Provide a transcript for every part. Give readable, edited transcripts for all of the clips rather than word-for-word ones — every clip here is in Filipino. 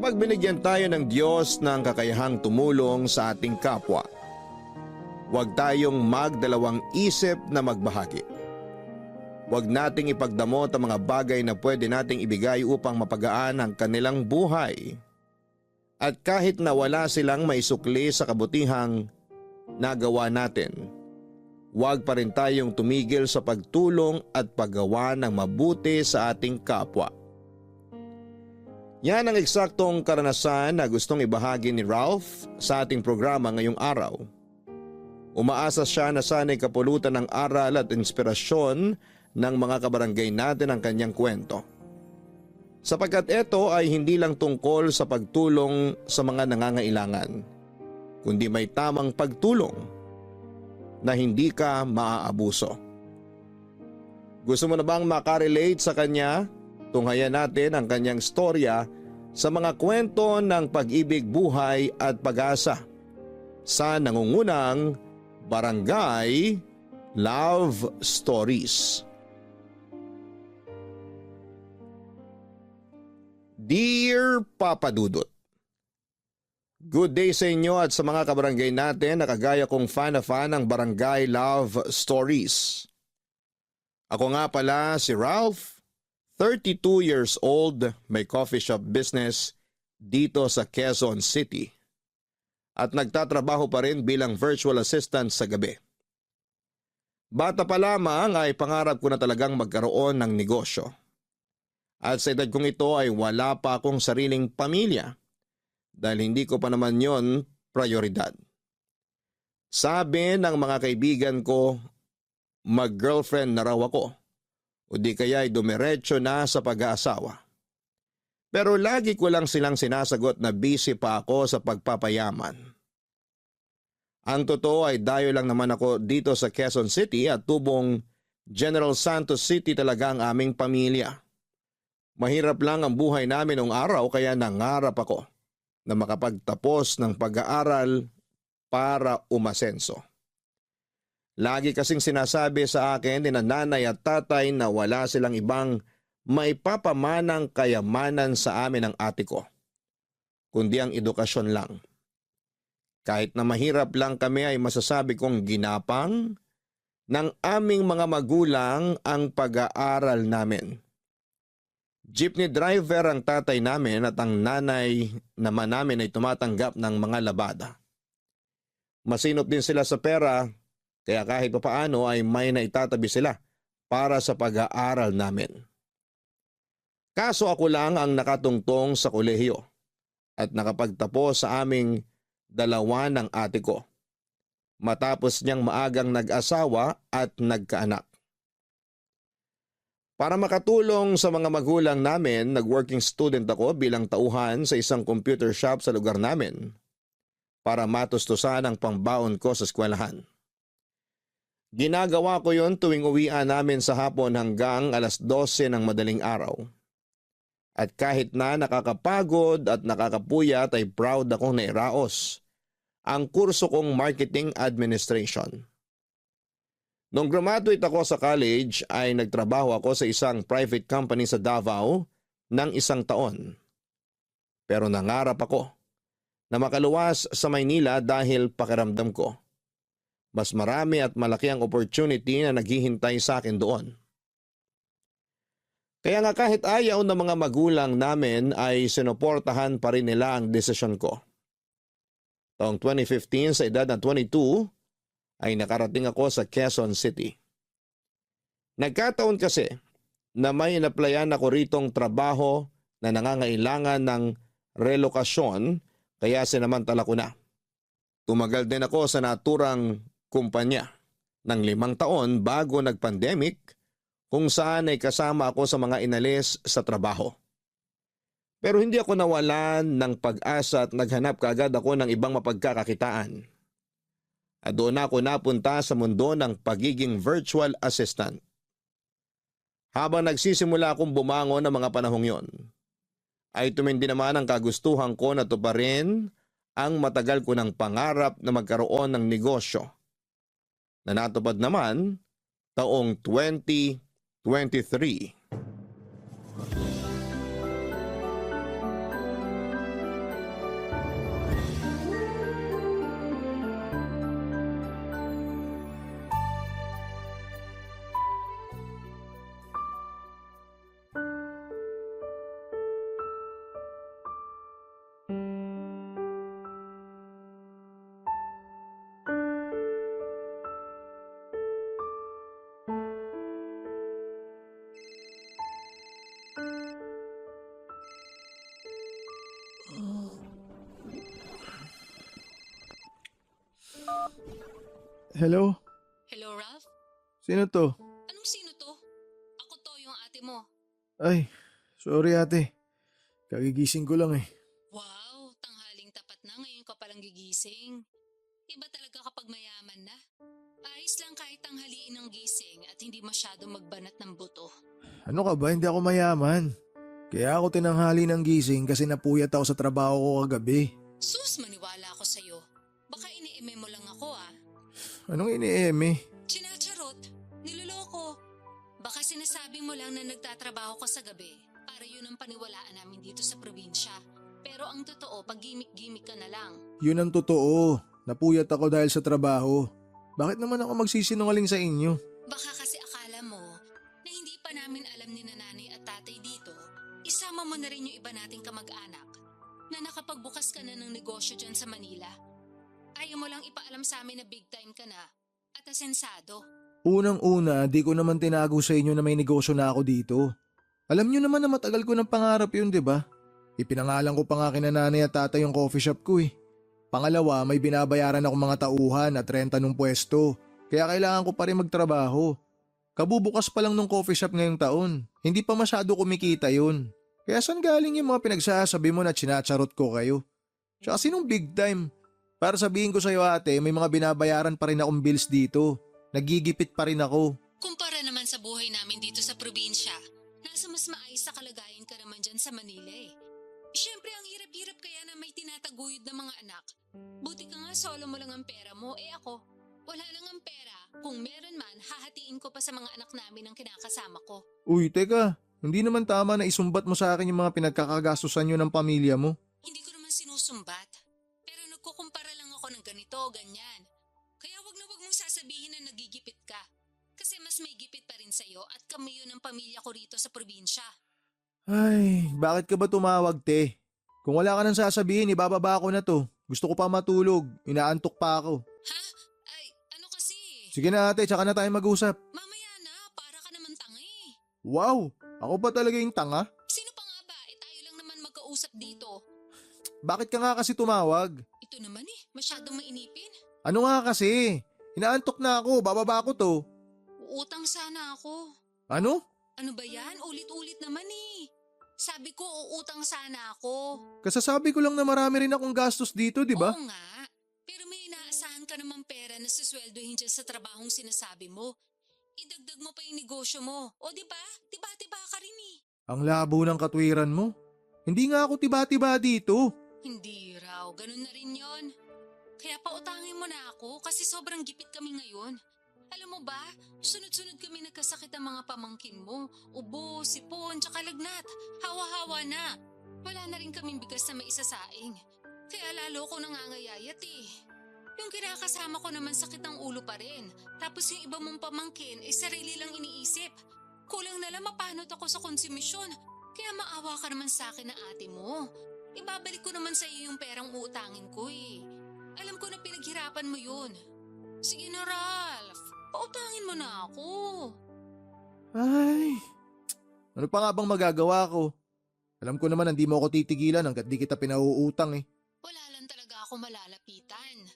Kapag binigyan tayo ng Diyos ng kakayahang tumulong sa ating kapwa, huwag tayong magdalawang isip na magbahagi. Huwag nating ipagdamot ang mga bagay na pwede nating ibigay upang mapagaan ang kanilang buhay. At kahit na wala silang maisukli sa kabutihang nagawa natin, huwag pa rin tayong tumigil sa pagtulong at paggawa ng mabuti sa ating kapwa. Yan ang eksaktong karanasan na gustong ibahagi ni Ralph sa ating programa ngayong araw. Umaasa siya na sana'y kapulutan ng aral at inspirasyon ng mga kabarangay natin ang kanyang kwento. Sapagkat ito ay hindi lang tungkol sa pagtulong sa mga nangangailangan, kundi may tamang pagtulong na hindi ka maaabuso. Gusto mo na bang makarelate sa kanya? Tunghayan natin ang kanyang storya sa mga kwento ng pag-ibig, buhay at pag-asa sa nangungunang Barangay Love Stories. Dear Papa Dudut, good day sa inyo at sa mga kabarangay natin na kagaya kong fan na fan ng Barangay Love Stories. Ako nga pala si Ralph, 32 years old, may coffee shop business dito sa Quezon City at nagtatrabaho pa rin bilang virtual assistant sa gabi. Bata pa lamang ay pangarap ko na talagang magkaroon ng negosyo. At sa edad kong ito ay wala pa akong sariling pamilya dahil hindi ko pa naman yon prioridad. Sabi ng mga kaibigan ko, mag-girlfriend na raw ako o di kaya ay dumiretso na sa pag-aasawa. Pero lagi ko lang silang sinasagot na busy pa ako sa pagpapayaman. Ang totoo ay dayo lang naman ako dito sa Quezon City at tubong General Santos City talaga ang aming pamilya. Mahirap lang ang buhay namin noong araw kaya nangarap ako na makapagtapos ng pag-aaral para umasenso. Lagi kasing sinasabi sa akin ni nanay at tatay na wala silang ibang maipapamanang kayamanan sa amin ng ate ko, kundi ang edukasyon lang. Kahit na mahirap lang kami ay masasabi kong ginapang ng aming mga magulang ang pag-aaral namin. Jeepney driver ang tatay namin at ang nanay naman namin ay tumatanggap ng mga labada. Masinop din sila sa pera kaya kahit papaano ay may naitatabi sila para sa pag-aaral namin. Kaso ako lang ang nakatungtong sa kolehiyo at nakapagtapos sa aming dalawa ng ate ko. Matapos niyang maagang nag-asawa at nagkaanak. Para makatulong sa mga magulang namin, nag-working student ako bilang tauhan sa isang computer shop sa lugar namin para matustusan ang pangbaon ko sa eskwelahan. Ginagawa ko yon tuwing uwian namin sa hapon hanggang alas 12 ng madaling araw. At kahit na nakakapagod at nakakapuyat ay proud akong nairaos ang kurso kong Marketing Administration. Nung graduate ako sa college ay nagtrabaho ako sa isang private company sa Davao ng 1 taon. Pero nangarap ako na makaluwas sa Maynila dahil pakiramdam ko mas marami at malaki ang opportunity na naghihintay sa akin doon. Kaya nga kahit ayaw ng mga magulang namin ay sinuportahan pa rin nila ang desisyon ko. Taong 2015 sa edad na 22 ay nakarating ako sa Quezon City. Nagkataon kasi na may inaplayan ako ritong trabaho na nangangailangan ng relokasyon kaya sinamantala ko na. Tumagal din ako sa naturang kumpanya ng 5 taon bago nag-pandemic kung saan ay kasama ako sa mga inalis sa trabaho. Pero hindi ako nawalan ng pag-asa at naghanap kaagad ako ng ibang mapagkakakitaan. At doon ako napunta sa mundo ng pagiging virtual assistant. Habang nagsisimula akong bumangon ng mga panahong yon, ay tumindi naman ang kagustuhan ko na tuparin ang matagal ko ng pangarap na magkaroon ng negosyo na natupad naman taong 2023. Hello? Hello, Ralph? Sino to? Anong sino to? Ako to, yung ate mo. Ay, sorry ate. Kagigising ko lang eh. Wow, tanghaling tapat na ngayon ka palang gigising. Iba talaga kapag mayaman na. Ayos lang kahit tanghaliin ng gising at hindi masyado magbanat ng buto. Ano ka ba? Hindi ako mayaman. Kaya ako tinanghali ng gising kasi napuyat ako sa trabaho ko kagabi. Sus, maniwala ako sa'yo. Baka ini-eme mo lang ako ah. Anong ini-eme? Chinacharot, niloloko. Baka sinasabi mo lang na nagtatrabaho ka sa gabi para yun ang paniwalaan namin dito sa probinsya. Pero ang totoo, pag gimmick-gimmick ka na lang. Yun ang totoo. Napuyat ako dahil sa trabaho. Bakit naman ako magsisinungaling sa inyo? Baka kasi akala mo na hindi pa namin alam ni nanay at tatay dito, isama mo na rin yung iba nating kamag-anak na nakapagbukas ka na ng negosyo dyan sa Manila. Ayaw mo lang ipaalam sa amin na big time ka na at asensado. Unang-una, di ko naman tinago sa inyo na may negosyo na ako dito. Alam nyo naman na matagal ko ng pangarap yun, di ba? Ipinangalan ko pa nga kina nanay at tatay yung coffee shop ko eh. Pangalawa, may binabayaran ako mga tauhan at renta ng pwesto. Kaya kailangan ko pa rin magtrabaho. Kabubukas pa lang ng coffee shop ngayong taon. Hindi pa masyado kumikita yun. Kaya saan galing yung mga pinagsasabi mo na chinacharot ko kayo? Tsaka sinong big time? Para sabihin ko sa'yo ate, may mga binabayaran pa rin akong bills dito. Nagigipit pa rin ako. Kumpara naman sa buhay namin dito sa probinsya, nasa mas maayos sa kalagayan ka naman dyan sa Manila eh. Siyempre ang hirap-hirap kaya na may tinataguyod na mga anak. Buti ka nga solo mo lang ang pera mo, eh ako, wala lang ang pera. Kung meron man, hahatiin ko pa sa mga anak namin ang kinakasama ko. Uy, teka. Hindi naman tama na isumbat mo sa akin yung mga pinagkakagastusan nyo ng pamilya mo. Hindi ko naman sinusumbat. Pero nagkukumpara lang ako ng ganito, ganyan. Kaya wag na wag mong sasabihin na nagigipit ka. Kasi mas may gipit pa rin sa'yo at kami yun ang pamilya ko rito sa probinsya. Ay, bakit ka ba tumawag, te? Kung wala ka nang sasabihin, ibababa ko na to. Gusto ko pa matulog. Inaantok pa ako. Ha? Ay, ano kasi? Sige na ate, tsaka na tayo mag-usap. Mamaya na, para ka naman tanga eh. Wow, ako pa talaga yung tanga? Sino pa nga ba? Eh tayo lang naman magkausap dito. Bakit ka nga kasi tumawag? Ito naman eh, masyadong mainipin. Ano nga kasi? Inaantok na ako, bababa ko to. Uutang sana ako. Ano? Ano ba yan? Ulit-ulit naman eh. Sabi ko, uutang sana ako. Kasasabi ko lang na marami rin akong gastos dito, di ba? Oo nga. Pero may inaasahan ka naman pera na sasweldohin dyan sa trabahong sinasabi mo. Idagdag mo pa yung negosyo mo. O di ba? Tiba-tiba ka rin eh. Ang labo ng katwiran mo. Hindi nga ako tiba-tiba dito. Hindi raw. Ganun na rin yon. Kaya pautangin mo na ako kasi sobrang gipit kami ngayon. Alam mo ba, sunod-sunod kami nagkasakit ang mga pamangkin mo. Ubo, sipon, tsaka lagnat. Hawa-hawa na. Wala na rin kaming bigas na maisasaing. Kaya lalo ko nangangayayat eh. Yung kinakasama ko naman sakit ng ulo pa rin. Tapos yung iba mong pamangkin ay sarili lang iniisip. Kulang na lang mapanot ako sa konsumisyon. Kaya maawa ka naman sa akin na ate mo. Ibabalik ko naman sa iyo yung perang uutangin ko eh. Alam ko na pinaghirapan mo yun. Sige na Ralph, pautangin mo na ako. Ay, ano pa nga bang magagawa ko? Alam ko naman hindi mo ako titigilan hanggat di kita pinauutang eh. Wala lang talaga ako malalapitan.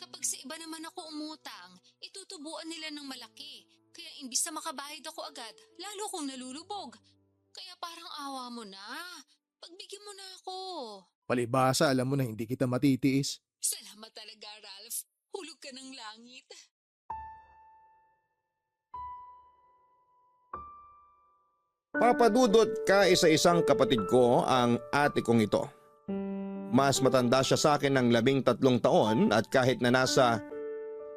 Kapag sa iba naman ako umutang, itutubuan nila ng malaki. Kaya imbis na makabayad ako agad, lalo kong nalulubog. Kaya parang awa mo na. Pagbigyan mo na ako. Palibasa, alam mo na hindi kita matitiis. Salamat talaga Ralph. Hulog ka ng langit. Papadudot ka isa-isang kapatid ko ang ate kong ito. Mas matanda siya sa akin ng 13 taon at kahit na nasa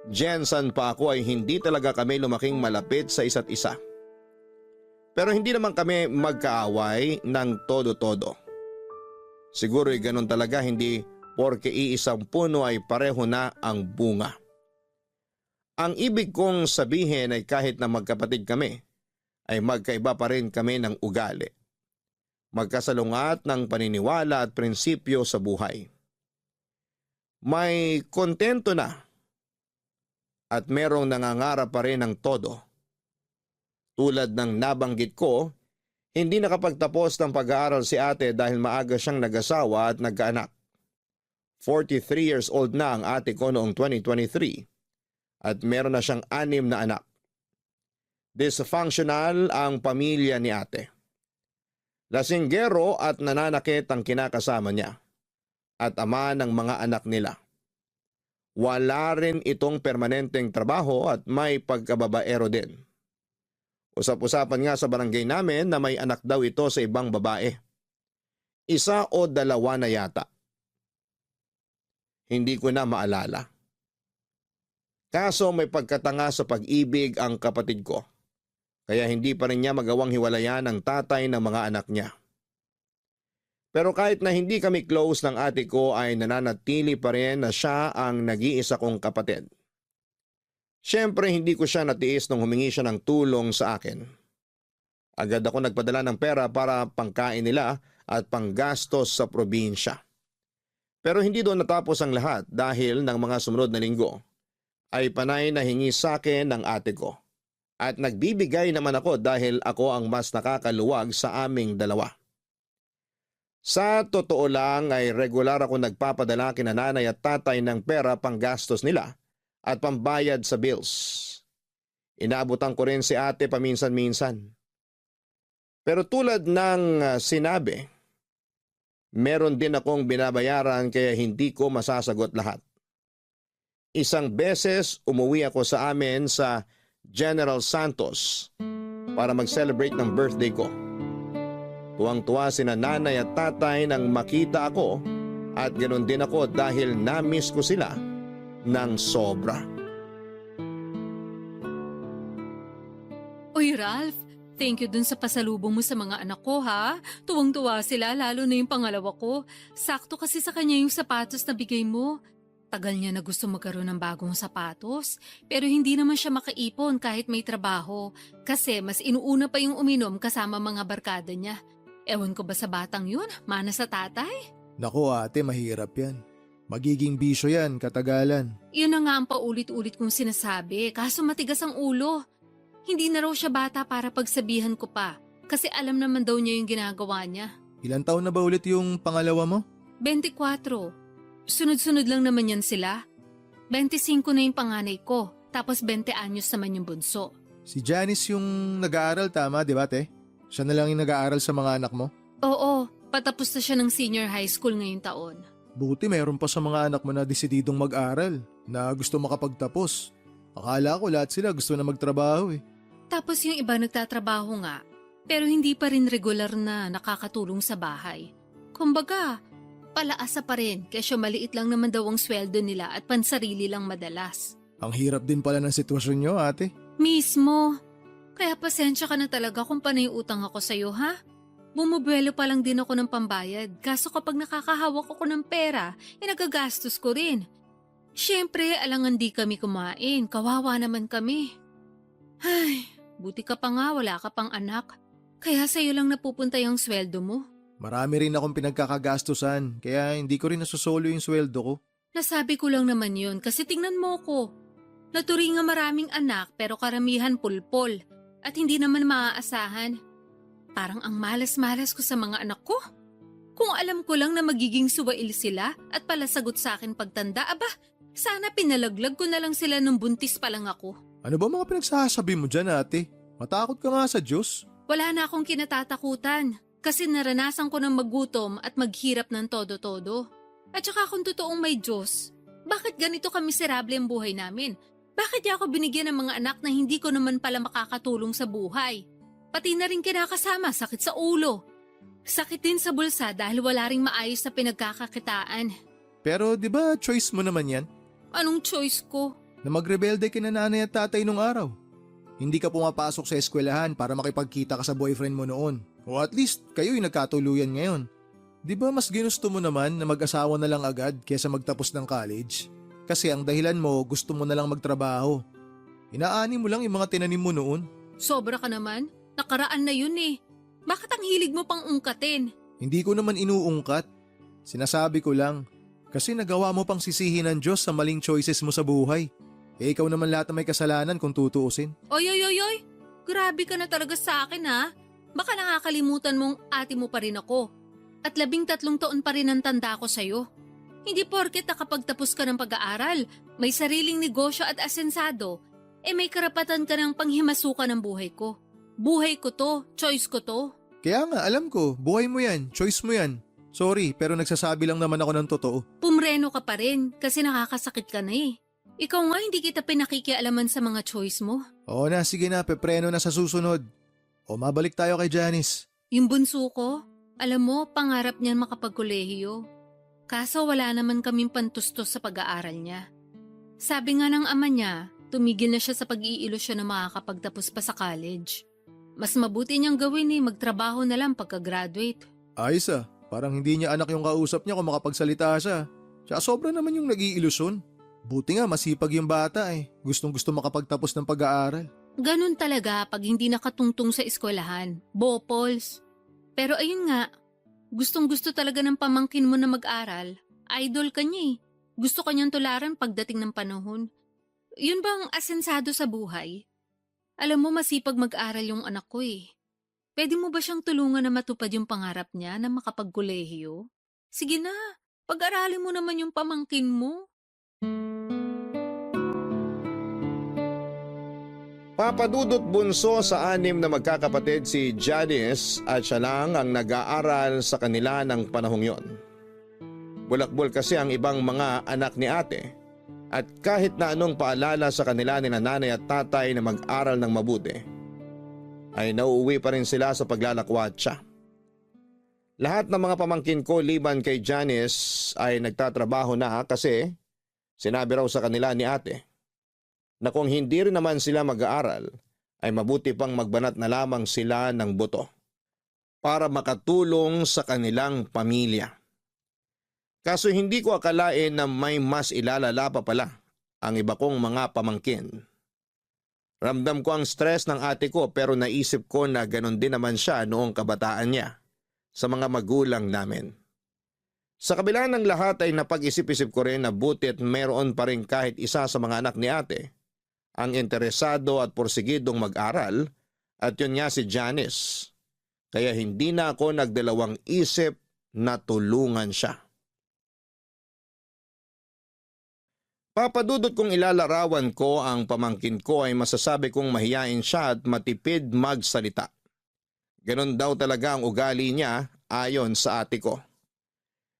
Jensen pa ako ay hindi talaga kami lumaking malapit sa isa't isa. Pero hindi naman kami magkaaway ng todo-todo. Siguro'y ganun talaga, hindi porke iisang puno ay pareho na ang bunga. Ang ibig kong sabihin ay kahit na magkapatid kami, ay magkaiba pa rin kami ng ugali. Magkasalungat ng paniniwala at prinsipyo sa buhay. May kontento na at merong nangangarap pa rin ng todo. Tulad ng nabanggit ko, hindi nakapagtapos ng pag-aaral si ate dahil maaga siyang nag-asawa at nagkaanak. 43 years old na ang ate ko noong 2023 at meron na siyang 6 na anak. Dysfunctional ang pamilya ni ate. Lasinggero at nananakit ang kinakasama niya at ama ng mga anak nila. Wala rin itong permanenteng trabaho at may pagkababaero din. Usap-usapan nga sa barangay namin na may anak daw ito sa ibang babae. 1 o 2 na yata. Hindi ko na maalala. Kaso may pagkatanga sa pag-ibig ang kapatid ko. Kaya hindi pa rin niya magawang hiwalayan ang tatay ng mga anak niya. Pero kahit na hindi kami close ng ate ko ay nananatili pa rin na siya ang nag-iisa kong kapatid. Siyempre hindi ko siya natiis nung humingi siya ng tulong sa akin. Agad ako nagpadala ng pera para pangkain nila at panggastos sa probinsya. Pero hindi doon natapos ang lahat dahil ng mga sumunod na linggo ay panay na hingi sa akin ng ate ko. At nagbibigay naman ako dahil ako ang mas nakakaluwag sa aming dalawa. Sa totoo lang ay regular ako nagpapadala kina nanay at tatay ng pera panggastos nila at pambayad sa bills. Inaabutan ko rin si ate paminsan-minsan. Pero tulad ng sinabi, meron din akong binabayaran kaya hindi ko masasagot lahat. 1 beses umuwi ako sa amin sa General Santos para mag-celebrate ng birthday ko. Tuwang-tuwa sina nanay at tatay nang makita ako at ganoon din ako dahil na-miss ko sila ng sobra. Uy, Ralph, thank you dun sa pasalubong mo sa mga anak ko, ha? Tuwang-tuwa sila, lalo na yung pangalawa ko. Sakto kasi sa kanya yung sapatos na bigay mo. Tagal niya na gusto magkaroon ng bagong sapatos, pero hindi naman siya makaipon kahit may trabaho kasi mas inuuna pa yung uminom kasama mga barkada niya. Ewan ko ba sa batang yun, mana sa tatay? Naku ate, mahirap yan. Magiging bisyo yan, katagalan. Yun na nga ang paulit-ulit kong sinasabi, kaso matigas ang ulo. Hindi na raw siya bata para pagsabihan ko pa, kasi alam naman daw niya yung ginagawa niya. Ilan taon na ba ulit yung pangalawa mo? 24. Sunod-sunod lang naman yan sila. 25 na yung panganay ko, tapos 20 anyos naman yung bunso. Si Janice yung nag-aaral, tama, di ba te? Siya na lang yung nag-aaral sa mga anak mo? Oo, patapos na siya ng senior high school ngayong taon. Buti mayroon pa sa mga anak mo na desididong mag-aral, na gusto makapagtapos. Akala ko lahat sila gusto na magtrabaho eh. Tapos yung iba nagtatrabaho nga, pero hindi pa rin regular na nakakatulong sa bahay. Kumbaga, palaasa pa rin kesyo maliit lang naman daw ang sweldo nila at pansarili lang madalas. Ang hirap din pala ng sitwasyon nyo, ate. Mismo. Kaya pasensya ka na talaga kung panay utang ako sa'yo, ha? Bumubuelo pa lang din ako ng pambayad, kaso kapag nakakahawak ako ng pera, nagagastos ko rin. Siyempre, alangan di kami kumain, kawawa naman kami. Ay, buti ka pa nga, wala ka pang anak. Kaya sa'yo lang napupunta yung sweldo mo. Marami rin akong pinagkakagastusan, kaya hindi ko rin nasusolo yung sweldo ko. Nasabi ko lang naman yun kasi tingnan mo ko. Naturing nga maraming anak pero karamihan pulpol at hindi naman maaasahan. Parang ang malas-malas ko sa mga anak ko. Kung alam ko lang na magiging suwail sila at pala sagot sa akin pagtanda, aba, sana pinalaglag ko na lang sila nung buntis pa lang ako. Ano ba mga pinagsasabi mo dyan, ate? Matakot ka nga sa Diyos. Wala na akong kinatatakutan kasi naranasan ko ng magutom at maghirap ng todo-todo. At saka kung totoong may Diyos, bakit ganito kamiserable ang buhay namin? Bakit di ako binigyan ng mga anak na hindi ko naman pala makakatulong sa buhay? Pati na rin kinakasama, sakit sa ulo. Sakit din sa bulsa dahil wala ring maayos na pinagkakakitaan. Pero di ba choice mo naman yan? Anong choice ko? Na magrebelde kina nanay at tatay nung araw. Hindi ka pumapasok sa eskwelahan para makipagkita ka sa boyfriend mo noon. O at least kayo'y nagkatuluyan ngayon. Di ba mas ginusto mo naman na mag-asawa na lang agad kesa magtapos ng college? Kasi ang dahilan mo gusto mo na lang magtrabaho. Inaani mo lang yung mga tinanim mo noon. Sobra ka naman. Nakaraan na yun eh. Bakit ang hilig mo pang ungkatin? Hindi ko naman inuungkat. Sinasabi ko lang. Kasi nagawa mo pang sisihin ng Diyos sa maling choices mo sa buhay. Eh ikaw naman lahat na may kasalanan kung tutuusin. Oy. Grabe ka na talaga sa akin ha. Baka nakakalimutan mong ate mo pa rin ako. At 13 taon pa rin ang tanda ko sa'yo. Hindi porket nakapagtapos ka ng pag-aaral, may sariling negosyo at asensado, may karapatan ka ng panghimasukan ng buhay ko. Buhay ko to, choice ko to. Kaya nga, alam ko, buhay mo yan, choice mo yan. Sorry, pero nagsasabi lang naman ako ng totoo. Pumreno ka pa rin kasi nakakasakit ka na eh. Ikaw nga hindi kita pinakikialaman sa mga choice mo. Oo na, sige na, pepreno na sa susunod. O mabalik tayo kay Janice. Yung bunso ko, alam mo, pangarap niyan makapagkolehiyo. Kaso wala naman kaming pantustos sa pag-aaral niya. Sabi nga ng ama niya, tumigil na siya sa pag-iilusyon na makakapagtapos pa sa college. Mas mabuti niyang gawin magtrabaho na lang pagka-graduate. Ayos ah, parang hindi niya anak yung kausap niya kung makapagsalita siya. Tsaka sobra naman yung nag-iilusyon. Buti nga masipag yung bata eh. Gustong gusto makapagtapos ng pag-aaral. Ganun talaga pag hindi nakatungtong sa eskwelahan. Bopols. Pero ayun nga, gustong-gusto talaga ng pamangkin mo na mag-aral. Idol ka niya eh. Gusto kanyang tularan pagdating ng panahon. Yun bang asensado sa buhay? Alam mo masipag mag-aral yung anak ko eh. Pwede mo ba siyang tulungan na matupad yung pangarap niya na makapagkolehiyo? Sige na, pag-aralin mo naman yung pamangkin mo. Papadudot bunso sa 6 na magkakapatid si Janice at siya lang ang nag-aaral sa kanila ng panahong yon. Bulakbol kasi ang ibang mga anak ni ate at kahit na anong paalala sa kanila ni nanay at tatay na mag-aral ng mabuti, ay nauuwi pa rin sila sa paglalakwatsa. Lahat ng mga pamangkin ko liban kay Janice ay nagtatrabaho na kasi sinabi raw sa kanila ni ate na kung hindi rin naman sila mag-aaral, ay mabuti pang magbanat na lamang sila ng buto para makatulong sa kanilang pamilya. Kaso hindi ko akalain na may mas ilalala pa pala ang iba kong mga pamangkin. Ramdam ko ang stress ng ate ko pero naisip ko na ganon din naman siya noong kabataan niya sa mga magulang namin. Sa kabila ng lahat ay napag-isip-isip ko rin na butit meron pa rin kahit isa sa mga anak ni ate ang interesado at porsigidong mag-aral at yun nga si Janice. Kaya hindi na ako nagdalawang isip na tulungan siya. Papadudot kong ilalarawan ko ang pamangkin ko ay masasabi kong mahiyain siya at matipid magsalita. Ganon daw talaga ang ugali niya ayon sa ate ko.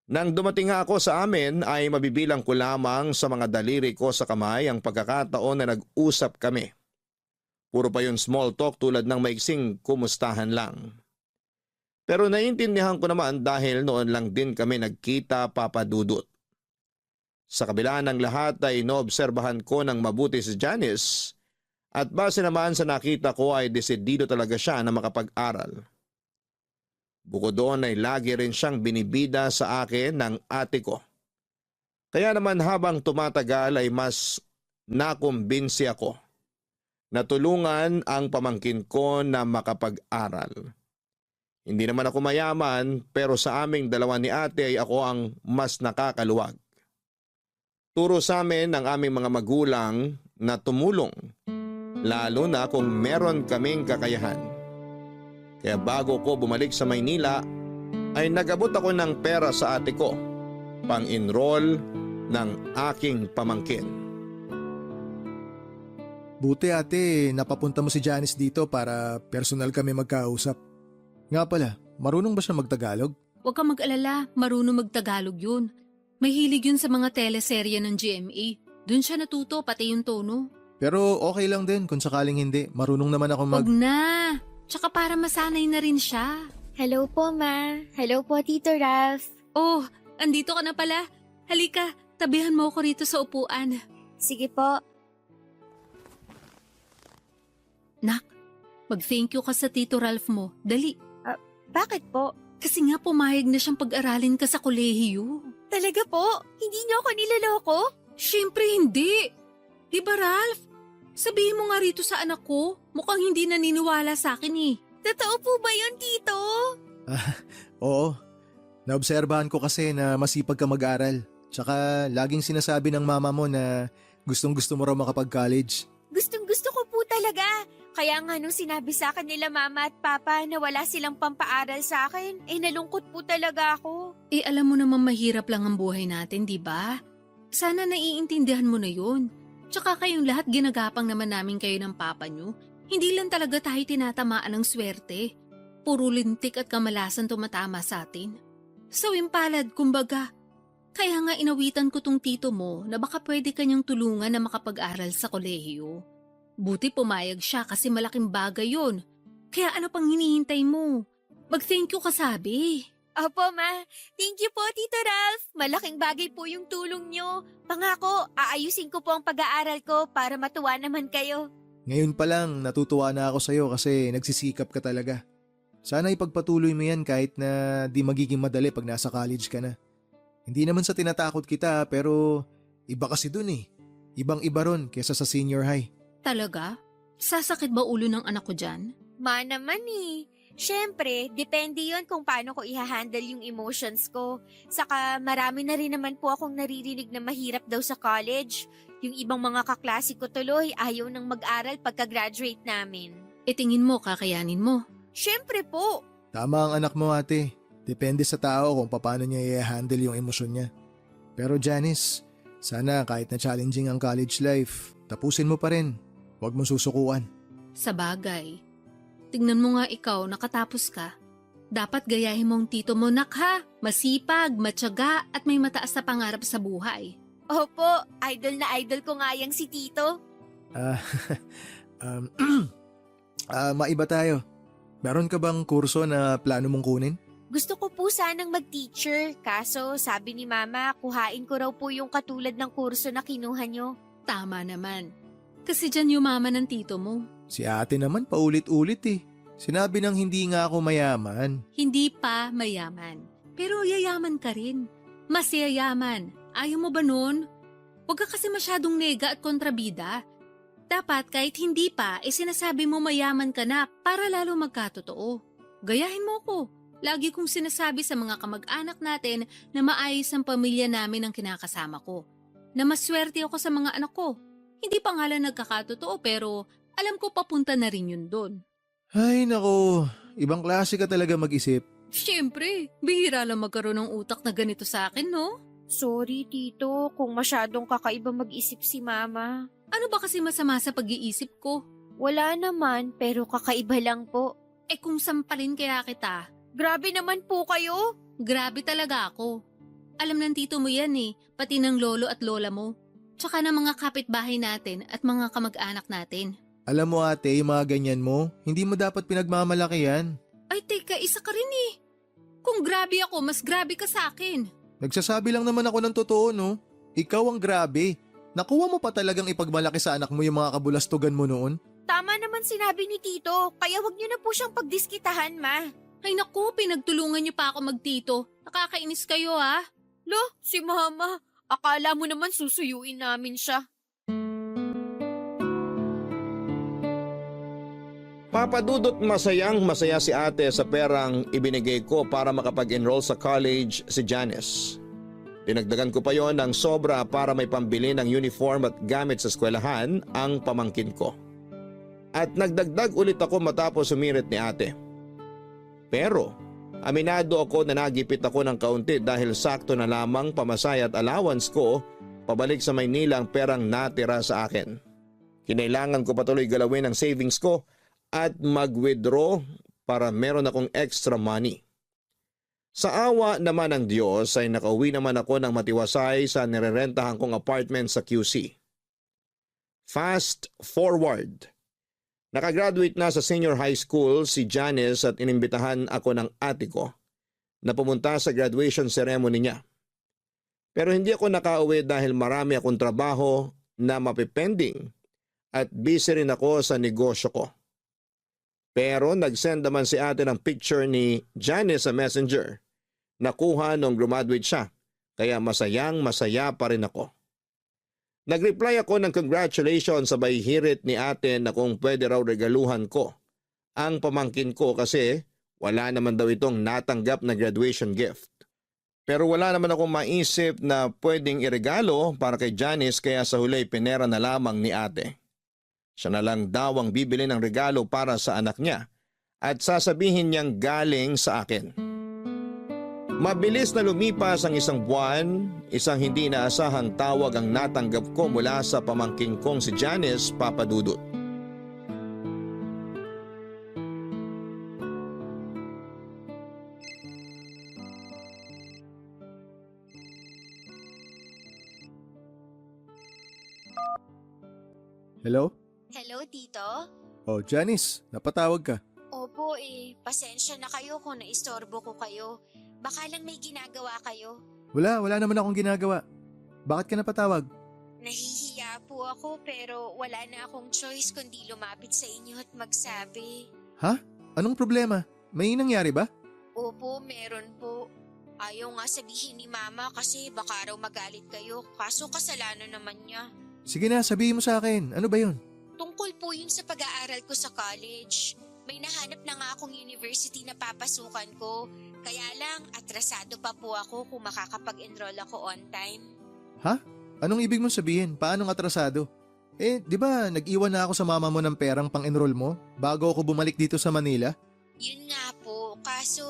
Nang dumating nga ako sa amin ay mabibilang ko lamang sa mga daliri ko sa kamay ang pagkakataon na nag-usap kami. Puro pa yun small talk tulad ng maiksing kumustahan lang. Pero naiintindihan ko naman dahil noon lang din kami nagkita, Papadudot. Sa kabila ng lahat ay inoobserbahan ko ng mabuti si Janice at base naman sa nakita ko ay desidido talaga siya na makapag-aral. Bukod doon ay lagi rin siyang binibida sa akin ng ate ko. Kaya naman habang tumatagal ay mas nakumbinsi ako na tulungan ang pamangkin ko na makapag-aral. Hindi naman ako mayaman pero sa aming dalawa ni ate ay ako ang mas nakakaluwag. Turo sa amin ng aming mga magulang na tumulong, lalo na kung meron kaming kakayahan. Kaya bago ko bumalik sa Maynila, ay nagabot ako ng pera sa ate ko, pang-enroll ng aking pamangkin. Buti ate, napapunta mo si Janice dito para personal kami magkausap. Nga pala, marunong ba siya magtagalog? Huwag kang mag-alala, marunong magtagalog yun. May hilig yun sa mga teleserye ng GMA. Doon siya natuto, pati yung tono. Pero okay lang din kung sakaling hindi. Marunong naman ako Huwag na! Tsaka para masanay na rin siya. Hello po, Ma. Hello po, Tito Ralph. Oh, andito ka na pala. Halika, tabihan mo ako rito sa upuan. Sige po. Nak, mag-thank you ka sa Tito Ralph mo. Dali. Bakit po? Kasi nga pumayag na siyang pag-aralin ka sa kolehiyo. Talaga po? Hindi niyo ako niloloko? Siyempre hindi. Di ba, Ralph? Sabihin mo nga rito sa anak ko, mukhang hindi naniniwala sa akin eh. Totoo po ba yun, Tito? Oo. Naobserbahan ko kasi na masipag ka mag-aral. Tsaka laging sinasabi ng mama mo na gustong-gusto mo raw makapag-college. Gustong-gusto ko po talaga. Kaya nga nung sinabi sa akin nila Mama at Papa na wala silang pampaaral sa akin, nalungkot po talaga ako. Alam mo naman mahirap lang ang buhay natin, di ba? Sana naiintindihan mo na yun. Tsaka kayong lahat ginagapang naman namin kayo ng papa nyo. Hindi lang talaga tayo tinatamaan ng swerte. Puro lintik at kamalasan tumatama sa atin. Sawing palad, kumbaga. Kaya nga inawitan ko tong tito mo na baka pwede kanyang tulungan na makapag-aral sa kolehiyo. Buti pumayag siya kasi malaking bagay yun. Kaya ano pang hinihintay mo? Mag-thank you ka sabi. Opo, Ma. Thank you po, Tito Ralph. Malaking bagay po yung tulong nyo. Pangako, aayusin ko po ang pag-aaral ko para matuwa naman kayo. Ngayon pa lang, natutuwa na ako sa'yo kasi nagsisikap ka talaga. Sana ipagpatuloy mo yan kahit na di magiging madali pag nasa college ka na. Hindi naman sa tinatakot kita pero iba kasi dun eh. Ibang-iba ron kesa sa senior high. Talaga? Sasakit ba ulo ng anak ko dyan? Ma naman eh. Siyempre, depende yon kung paano ko i-handle yung emotions ko. Saka marami na rin naman po akong naririnig na mahirap daw sa college. Yung ibang mga kaklase ko tuloy ayaw nang mag-aral pagka-graduate namin. E tingin mo, kakayanin mo. Siyempre po. Tama ang anak mo ate. Depende sa tao kung paano niya i-handle yung emosyon niya. Pero Janice, sana kahit na challenging ang college life, tapusin mo pa rin. Huwag mong susukuan. Sa bagay. Tingnan mo nga ikaw, nakatapos ka. Dapat gayahin mong tito mo, nak ha. Masipag, matyaga at may mataas na pangarap sa buhay. Opo, idol na idol ko nga yang si Tito. Maiba tayo. Meron ka bang kurso na plano mong kunin? Gusto ko po sanang mag-teacher, kaso sabi ni Mama, kuhain ko raw po yung katulad ng kurso na kinuha nyo. Tama naman. Kasi dyan yumaman ng tito mo. Si ate naman paulit-ulit eh. Sinabi nang hindi nga ako mayaman. Hindi pa mayaman. Pero yayaman ka rin. Mas yayaman. Ayaw mo ba nun? Huwag ka kasi masyadong nega at kontrabida. Dapat kahit hindi pa, sinasabi mo mayaman ka na para lalo magkatotoo. Gayahin mo ko. Lagi kong sinasabi sa mga kamag-anak natin na maayos ang pamilya namin ang kinakasama ko. Na maswerte ako sa mga anak ko. Hindi pa nga lang nagkakatotoo pero alam ko papunta na rin yun doon. Ay nako, ibang klase ka talaga mag-isip. Siyempre, bihira lang magkaroon ng utak na ganito sa akin, no? Sorry, Tito, kung masyadong kakaiba mag-isip si Mama. Ano ba kasi masama sa pag-iisip ko? Wala naman, pero kakaiba lang po. Eh kung sampalin kaya kita, Grabe naman po kayo. grabe talaga ako. Alam ng tito mo yan eh, pati ng lolo at lola mo. Tsaka ng mga kapitbahay natin at mga kamag-anak natin. Alam mo ate, yung mga ganyan mo, hindi mo dapat pinagmamalaki yan. Ay teka, isa ka rin eh. Kung grabe ako, mas grabe ka sa akin. Nagsasabi lang naman ako ng totoo no. Ikaw ang grabe. Nakuha mo pa talagang ipagmalaki sa anak mo yung mga kabulastugan mo noon? Tama naman sinabi ni Tito, kaya wag niyo na po siyang pagdiskitahan, Ma. Ay naku, pinagtulungan niyo pa ako magtito. Nakakainis kayo ha. Lo, si Mama. Akala mo naman susuyuin namin siya. Papadudot masaya si ate sa perang ibinigay ko para makapag-enroll sa college si Janice. Dinagdagan ko pa yon ng sobra para may pambili ng uniform at gamit sa eskwelahan ang pamangkin ko. At nagdagdag ulit ako matapos sumirit ni ate. Pero aminado ako na nagipit ako ng kaunti dahil sakto na lamang pamasaya at allowance ko pabalik sa Maynila ang perang natira sa akin. Kinailangan ko patuloy galawin ang savings ko at mag-withdraw para meron akong extra money. Sa awa naman ng Diyos ay nakauwi naman ako ng matiwasay sa nirerentahan kong apartment sa QC. Fast forward. Nakagraduate na sa senior high school si Janice at inimbitahan ako ng ate ko na pumunta sa graduation ceremony niya. Pero hindi ako nakauwi dahil marami akong trabaho na mapipending at busy rin ako sa negosyo ko. Pero nag-send naman si ate ng picture ni Janice sa messenger. Nakuha nung graduate siya, kaya masaya pa rin ako. Nag-reply ako ng congratulations sabay hirit ni ate na kung pwede raw regaluhan ko ang pamangkin ko kasi wala naman daw itong natanggap na graduation gift. Pero wala naman akong maisip na pwedeng iregalo para kay Janice kaya sa huli pinera na lamang ni ate. Siya na lang daw ang bibili ng regalo para sa anak niya at sasabihin niyang galing sa akin. Mabilis na lumipas ang isang buwan, isang hindi inaasahang tawag ang natanggap ko mula sa pamangking kong si Janice Papadudut. Hello? Hello, Tito? Oh, Janice, napatawag ka. Opo pasensya na kayo kung naistorbo ko kayo. Baka lang may ginagawa kayo. Wala naman akong ginagawa. Bakit ka napatawag? Nahihiya po ako pero wala na akong choice kundi lumapit sa inyo at magsabi. Anong problema? May nangyari ba? Opo, meron po. Ayaw nga sabihin ni Mama kasi baka raw magalit kayo kaso kasalanan naman niya. Sige na, sabihin mo sa akin. Ano ba yun? Tungkol po yun sa pag-aaral ko sa college. May nahanap na nga akong university na papasukan ko. Kaya lang, atrasado pa po ako kung makakapag-enroll ako on time. Anong ibig mong sabihin? Paanong atrasado? Di ba nag-iwan na ako sa mama mo ng perang pang-enroll mo bago ako bumalik dito sa Manila? Yun nga po, kaso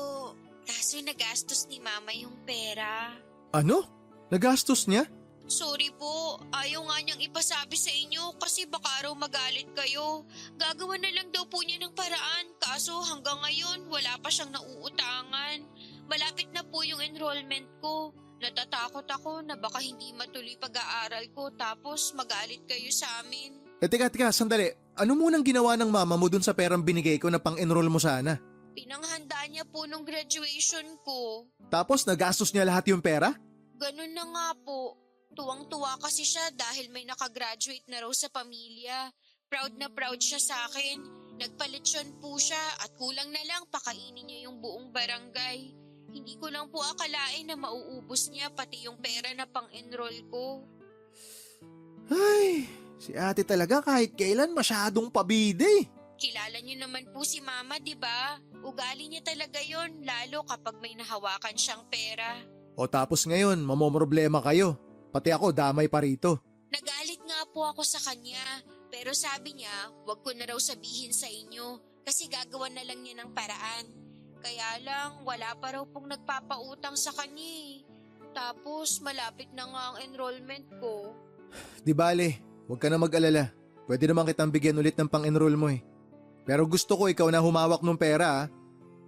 nagastos ni Mama yung pera. Ano? Nagastos niya? Sorry po, ayaw nga niyang ipasabi sa inyo kasi baka raw magalit kayo. Gagawa na lang daw po niya ng paraan kaso hanggang ngayon wala pa siyang nauutangan. Malapit na po yung enrollment ko. Natatakot ako na baka hindi matuloy pag-aaral ko tapos magalit kayo sa amin. Teka, sandali. Ano munang ginawa ng mama mo dun sa perang binigay ko na pang-enroll mo sana? Pinanghanda niya po nung graduation ko. Tapos nagastos niya lahat yung pera? Ganun na nga po. Tuwang-tuwa kasi siya dahil may nakagraduate na raw sa pamilya. Proud na proud siya sa akin. Nagpalitsyon po siya at kulang na lang pakainin niya yung buong barangay. Hindi ko lang po akalain na mauubos niya pati yung pera na pang-enroll ko. Ay, si ate talaga kahit kailan masyadong pabide. Kilala niyo naman po si Mama, di ba? Ugali niya talaga yon lalo kapag may nahawakan siyang pera. O tapos ngayon, mamomroblema kayo. Pati ako damay pa rito. Nagalit nga po ako sa kanya, pero sabi niya, wag ko na raw sabihin sa inyo kasi gagawa na lang niya ng paraan. Kaya lang, wala pa raw pong nagpapautang sa kanya eh. Tapos malapit na nga ang enrollment ko. Di bale, huwag ka na mag-alala. Pwede naman kitang bigyan ulit ng pang-enroll mo eh. Pero gusto ko ikaw na humawak ng pera ah.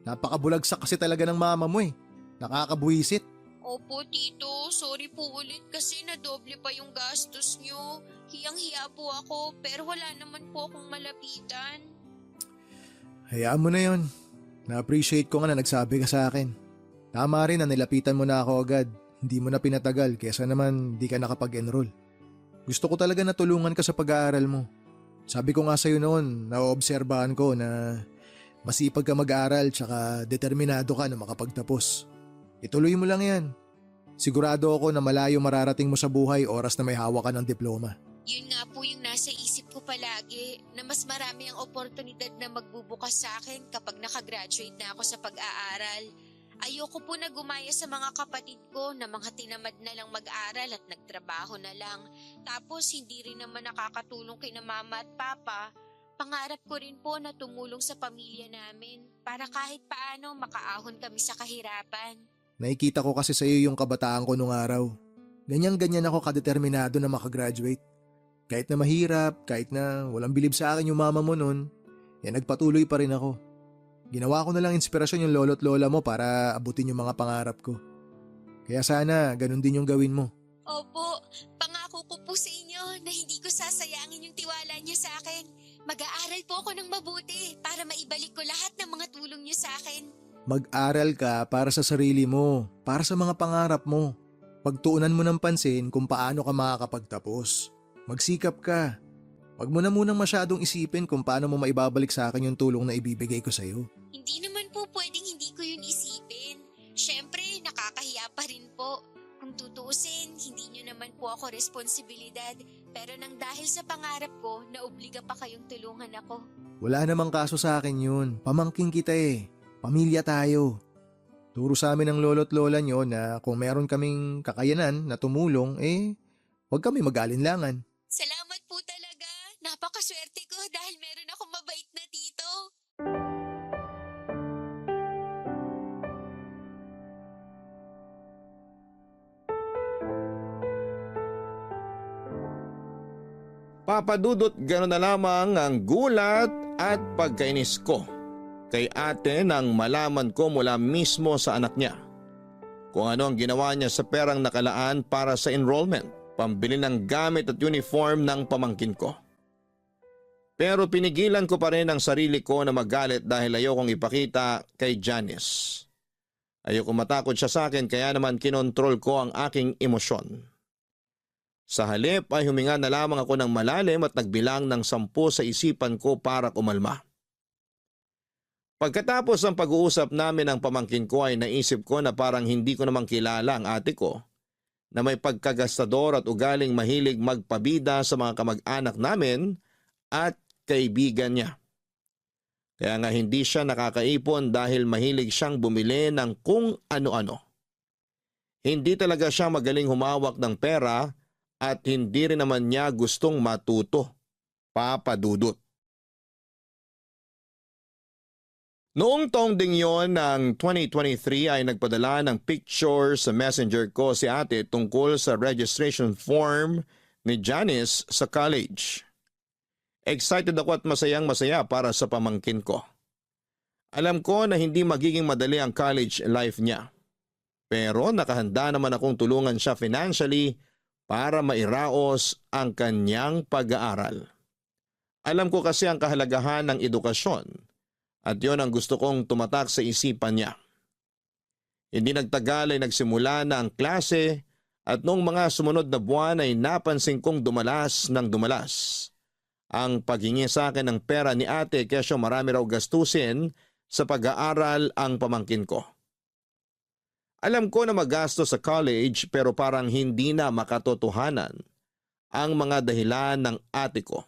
Napakabulagsak kasi talaga ng mama mo eh. Nakakabuwisit. Opo, Tito. Sorry po ulit kasi nadoble pa yung gastos nyo. Hiyang-hiya po ako pero wala naman po akong malapitan. Hayaan mo na yon. Na-appreciate ko nga na nagsabi ka sa akin. Tama rin na nilapitan mo na ako agad. Hindi mo na pinatagal kesa naman di ka nakapag-enroll. Gusto ko talaga na tulungan ka sa pag-aaral mo. Sabi ko nga sa'yo noon, naoobserbahan ko na masipag ka mag-aaral tsaka determinado ka na makapagtapos. Ituloy mo lang yan. Sigurado ako na malayo mararating mo sa buhay oras na may hawak ka ng diploma. Yun nga po yung nasa isip ko palagi na mas marami ang oportunidad na magbubukas sa akin kapag nakagraduate na ako sa pag-aaral. Ayoko po na gumaya sa mga kapatid ko na mga tinamad na lang mag-aral at nagtrabaho na lang. Tapos hindi rin naman nakakatulong kina mama at papa. Pangarap ko rin po na tumulong sa pamilya namin para kahit paano makaahon kami sa kahirapan. Nakikita ko kasi sa iyo yung kabataan ko nung araw. Ganyan-ganyan ako kadeterminado na makagraduate. Kahit na mahirap, kahit na walang bilib sa akin yung mama mo nun, nagpatuloy pa rin ako. Ginawa ko na lang inspirasyon yung lolo't lola mo para abutin yung mga pangarap ko. Kaya sana ganun din yung gawin mo. Opo, pangako ko po sa inyo na hindi ko sasayangin yung tiwala niyo sa akin. Mag-aaral po ako ng mabuti para maibalik ko lahat ng mga tulong niyo sa akin. Mag-aral ka para sa sarili mo, para sa mga pangarap mo. Pagtuunan mo ng pansin kung paano ka makakapagtapos. Magsikap ka. Huwag mo na munang masyadong isipin kung paano mo maibabalik sa akin yung tulong na ibibigay ko sa'yo. Hindi naman po pwedeng hindi ko yun isipin. Siyempre, nakakahiya pa rin po. Kung tutuusin, hindi nyo naman po ako responsibilidad. Pero nang dahil sa pangarap ko, naobliga pa kayong tulungan ako. Wala namang kaso sa akin yun. Pamangking kita eh. Pamilya tayo. Turo sa amin ng lolo't lola nyo na kung meron kaming kakayanan na tumulong, huwag kami mag-alinlangan. Salamat po talaga. Napakaswerte ko dahil meron akong mabait na tito. Papadudot, gano'n na lamang ang gulat at pagkainis ko kay ate nang malaman ko mula mismo sa anak niya kung ano ang ginawa niya sa perang nakalaan para sa enrollment, pambili ng gamit at uniform ng pamangkin ko. Pero pinigilan ko pa rin ang sarili ko na magalit dahil ayokong ipakita kay Janice. Ayoko matakot siya sa akin kaya naman kinontrol ko ang aking emosyon. Sa halip ay huminga na lamang ako ng malalim at nagbilang ng 10 sa isipan ko para kumalma. Pagkatapos ng pag-uusap namin ng pamangkin ko ay naisip ko na parang hindi ko namang kilala ang ate ko na may pagkagastador at ugaling mahilig magpabida sa mga kamag-anak namin at kaibigan niya. Kaya nga hindi siya nakakaipon dahil mahilig siyang bumili ng kung ano-ano. Hindi talaga siya magaling humawak ng pera at hindi rin naman niya gustong matuto, Papa Dudut. Noong taong ding yon ng 2023 ay nagpadala ng picture sa messenger ko si ate tungkol sa registration form ni Janice sa college. Excited ako at masayang-masaya para sa pamangkin ko. Alam ko na hindi magiging madali ang college life niya. Pero nakahanda naman akong tulungan siya financially para mairaos ang kanyang pag-aaral. Alam ko kasi ang kahalagahan ng edukasyon at yon ang gusto kong tumatak sa isipan niya. Hindi nagtagal ay nagsimula na ang klase at noong mga sumunod na buwan ay napansin kong dumalas ng dumalas ang paghingi sa akin ng pera ni ate kesyo marami raw gastusin sa pag-aaral ang pamangkin ko. Alam ko na magastos sa college pero parang hindi na makatotohanan ang mga dahilan ng ate ko.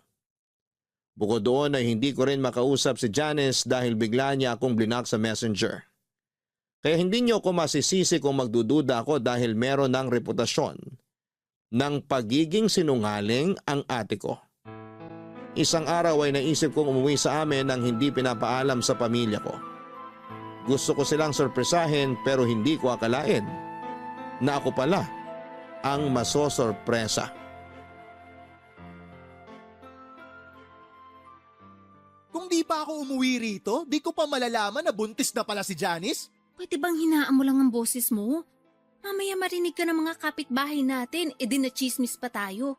Bukod doon ay hindi ko rin makausap si Janice dahil bigla niya akong blinak sa messenger. Kaya hindi niyo ako masisisi kung magdududa ako dahil meron ng reputasyon ng pagiging sinungaling ang ate ko. Isang araw ay naisip kong umuwi sa amin nang hindi pinapaalam sa pamilya ko. Gusto ko silang sorpresahin pero hindi ko akalain na ako pala ang masosorpresa. Kung di pa ako umuwi rito, di ko pa malalaman na buntis na pala si Janice. Pwede bang hinaan mo lang ang boses mo? Mamaya marinig ka ng mga kapitbahay natin, edi na chismis pa tayo.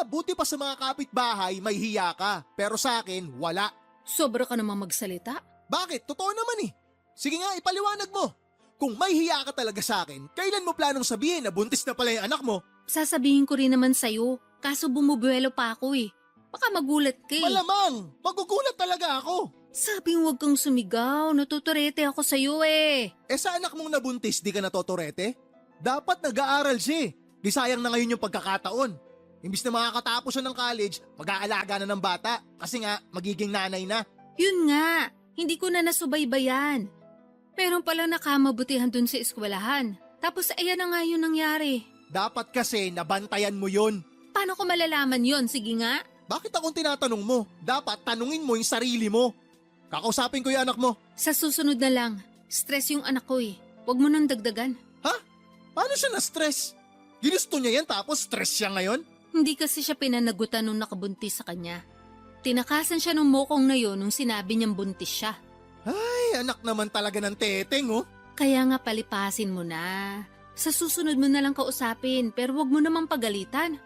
Buti pa sa mga kapitbahay may hiya ka, pero sa akin wala. Sobra ka namang magsalita. Bakit? Totoo naman eh. Sige nga, ipaliwanag mo. Kung may hiya ka talaga sa akin, kailan mo planong sabihin na buntis na pala yung anak mo? Sasabihin ko rin naman sa'yo, kaso bumubuelo pa ako eh. Baka magulat ka eh. Malamang, magugulat talaga ako. Sabi huwag kang sumigaw, natuturete ako sa'yo eh. Sa anak mong nabuntis, di ka natotorete? Dapat nag-aaral siya eh. Di sayang na ngayon yung pagkakataon. Imbis na makakatapos siya ng college, mag-aalaga na ng bata kasi nga magiging nanay na. Yun nga, hindi ko na nasubaybayan. Meron pala nakamabutihan dun sa eskwelahan. Tapos ayan na nga yun nangyari. Dapat kasi nabantayan mo yun. Paano ko malalaman yun? Sige nga. Bakit akong tinatanong mo? Dapat tanungin mo yung sarili mo. Kakausapin ko yung anak mo. Sa susunod na lang, stress yung anak ko eh. Huwag mo nang dagdagan. Ha? Paano siya na-stress? Ginusto niya yan tapos stress siya ngayon? Hindi kasi siya pinanagutan nung nakabuntis sa kanya. Tinakasan siya nung mokong na yun nung sinabi niyang buntis siya. Ay, anak naman talaga ng teteng oh. Kaya nga palipasin mo na. Sa susunod mo na lang kausapin pero wag mo namang pagalitan.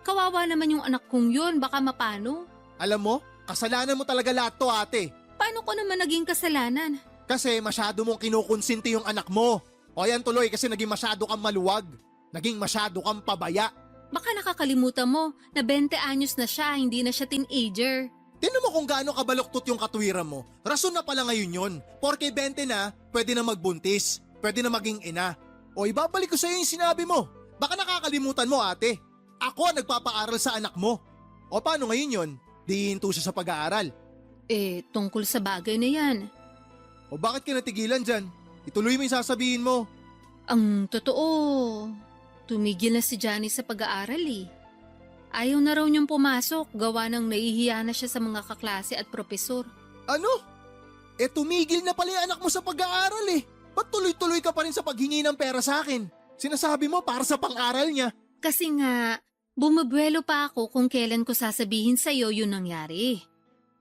Kawawa naman yung anak kong yun, baka mapano. Alam mo, kasalanan mo talaga lahat to ate. Paano ko naman naging kasalanan? Kasi masyado mong kinukonsinti yung anak mo. O yan tuloy kasi naging masyado kang maluwag. Naging masyado kang pabaya. Baka nakakalimutan mo na 20 anyos na siya, hindi na siya teenager. Tinan mo kung gaano kabaluktot yung katwiran mo. Rason na pala ngayon yun. Porke 20 na, pwede na magbuntis. Pwede na maging ina. O ibabalik ko sa'yo yung sinabi mo. Baka nakakalimutan mo ate. Ako ang nagpapaaral sa anak mo. O paano ngayon yun? Di hinto siya sa pag-aaral. Tungkol sa bagay na yan. O bakit ka natigilan dyan? Ituloy mo yung sasabihin mo. Ang totoo, tumigil na si Johnny sa pag-aaral eh. Ayaw na raw niyang pumasok, gawa ng nahihiya na siya sa mga kaklase at propesor. Ano? Tumigil na pala yung anak mo sa pag-aaral eh. Ba't tuloy-tuloy ka pa rin sa paghingi ng pera sa akin? Sinasabi mo para sa pang-aral niya. Kasi nga, Bumabuelo pa ako kung kailan ko sasabihin sa'yo yun nangyari.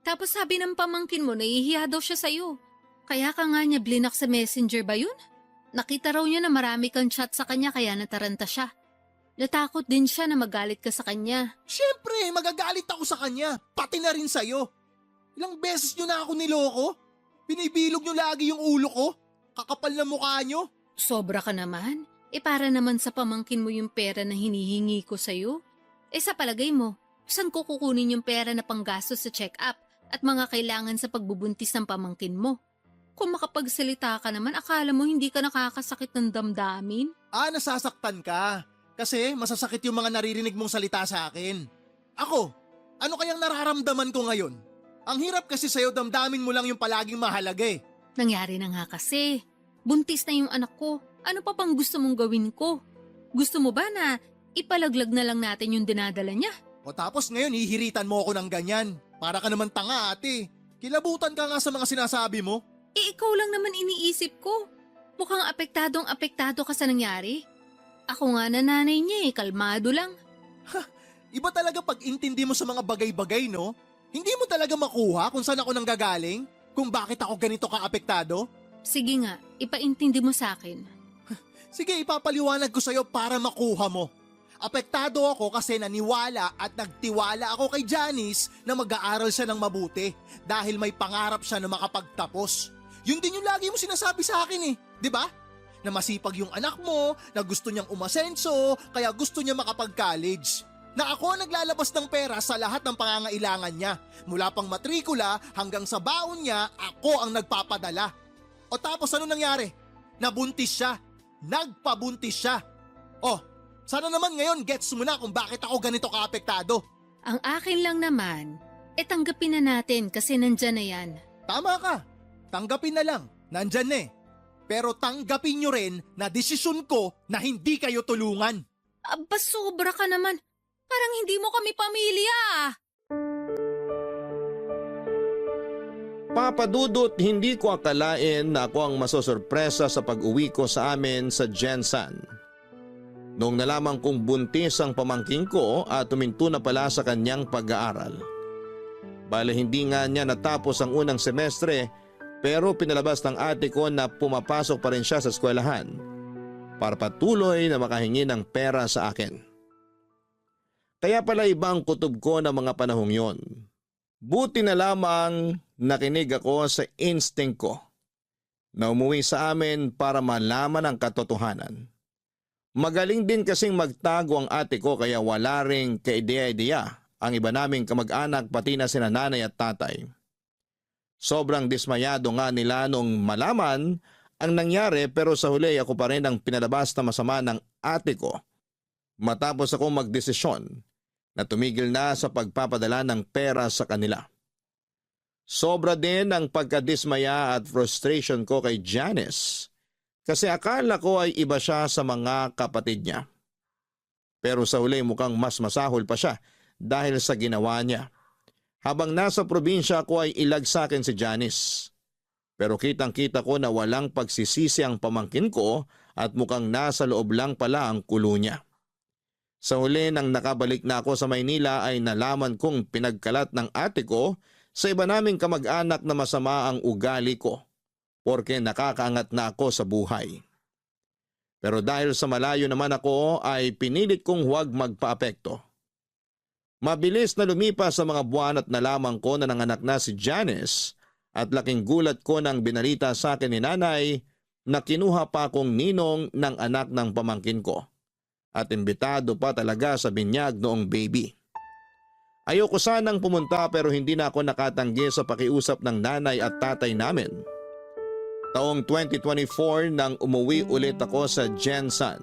Tapos sabi ng pamangkin mo, nahihiya daw siya sa'yo. Kaya ka nga niya blinak sa messenger ba yun? Nakita raw niya na marami kang chat sa kanya kaya nataranta siya. Natakot din siya na magalit ka sa kanya. Siyempre, magagalit ako sa kanya, pati na rin sa'yo. Ilang beses nyo na ako niloko? Binibilog nyo lagi yung ulo ko? Kakapal na mukha nyo? Sobra ka naman. Para naman sa pamangkin mo yung pera na hinihingi ko sa'yo. Sa palagay mo, saan ko kukunin yung pera na panggastos sa check-up at mga kailangan sa pagbubuntis ng pamangkin mo? Kung makapagsalita ka naman, akala mo hindi ka nakakasakit ng damdamin? Nasasaktan ka. Kasi masasakit yung mga naririnig mong salita sa akin. Ako, ano kayang nararamdaman ko ngayon? Ang hirap kasi sa'yo, damdamin mo lang yung palaging mahalaga eh. Nangyari na nga kasi. Buntis na yung anak ko. Ano pa bang gusto mong gawin ko? Gusto mo ba na ipalaglag na lang natin yung dinadala niya? O tapos ngayon hihiritan mo ako ng ganyan. Para ka naman tanga ate. Kilabutan ka nga sa mga sinasabi mo. Ikaw lang naman iniisip ko. Mukhang apektado ka sa nangyari. Ako nga na nanay niya kalmado lang. Iba talaga pag intindi mo sa mga bagay-bagay, no? Hindi mo talaga makuha kung saan ako nanggagaling? Kung bakit ako ganito ka-apektado? Sige nga, ipaintindi mo sa akin. Sige, ipapaliwanag ko sa'yo para makuha mo. Apektado ako kasi naniwala at nagtiwala ako kay Janice na mag-aaral siya ng mabuti dahil may pangarap siya na makapagtapos. Yun din yung lagi mo sinasabi sa akin eh, di ba? Na masipag yung anak mo, na gusto niyang umasenso, kaya gusto niya makapag-college. Na ako ang naglalabas ng pera sa lahat ng pangangailangan niya. Mula pang matrikula hanggang sa baon niya, ako ang nagpapadala. O tapos ano nangyari? Nabuntis siya. Nagpabuntis siya. Oh, sana naman ngayon gets mo na kung bakit ako ganito kaapektado. Ang akin lang naman, tanggapin na natin kasi nandyan na yan. Tama ka. Tanggapin na lang. Nandyan na eh. Pero tanggapin nyo rin na desisyon ko na hindi kayo tulungan. Aba, sobra ka naman. Parang hindi mo kami pamilya. Papa Dudut, hindi ko akalain na ako ang masosorpresa sa pag-uwi ko sa amin sa Jensan. Noong nalaman kong buntis ang pamangking ko at tuminto na pala sa kanyang pag-aaral. Bale hindi nga niya natapos ang unang semestre pero pinalabas ng ate ko na pumapasok pa rin siya sa eskwelahan para patuloy na makahingi ng pera sa akin. Kaya pala ibang kutob ko ng mga panahong yon. Buti na lamang nakinig ako sa instinct ko na umuwi sa amin para malaman ang katotohanan. Magaling din kasing magtago ang ate ko kaya wala ring kaideya-ideya ang iba naming kamag-anak pati na sina nanay at tatay. Sobrang dismayado nga nila nung malaman ang nangyari pero sa huli ako pa rin ang pinalabas na masama ng ate ko matapos ako magdesisyon na tumigil na sa pagpapadala ng pera sa kanila. Sobra din ang pagkadismaya at frustration ko kay Janice kasi akala ko ay iba siya sa mga kapatid niya. Pero sa huli mukhang mas masahol pa siya dahil sa ginawa niya. Habang nasa probinsya ko ay ilag sa akin si Janice. Pero kitang-kita ko na walang pagsisisi ang pamangkin ko at mukhang nasa loob lang pala ang kulo niya. Sa huli nang nakabalik na ako sa Maynila ay nalaman kong pinagkalat ng ate ko sa iba naming kamag-anak na masama ang ugali ko porque nakakaangat na ako sa buhay. Pero dahil sa malayo naman ako ay pinilit kong huwag magpa-apekto. Mabilis na lumipas sa mga buwan at nalaman ko na nanganak na si Janice at laking gulat ko nang binalita sa akin ni nanay na kinuha pa akong ninong ng anak ng pamangkin ko. At imbitado pa talaga sa binyag noong baby. Ayoko sanang pumunta pero hindi na ako nakatanggi sa pakiusap ng nanay at tatay namin. Taong 2024 nang umuwi ulit ako sa Jensan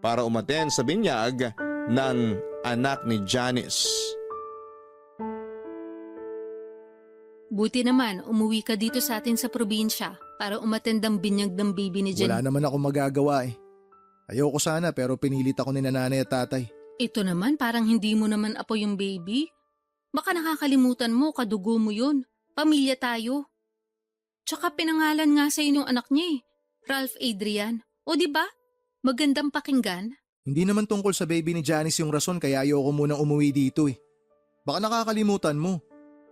para umaten sa binyag ng anak ni Janice. Buti naman, umuwi ka dito sa atin sa probinsya para umattend ang binyag ng baby ni Jen. Wala naman ako magagawa eh. Ayoko sana pero pinilit ako ni nanay at tatay. Ito naman, parang hindi mo naman apo yung baby. Baka nakakalimutan mo, kadugo mo yun. Pamilya tayo. Tsaka pinangalan nga sa inyong anak niya eh, Ralph Adrian. O di ba? Magandang pakinggan. Hindi naman tungkol sa baby ni Janice yung rason kaya ayoko munang umuwi dito eh. Baka nakakalimutan mo.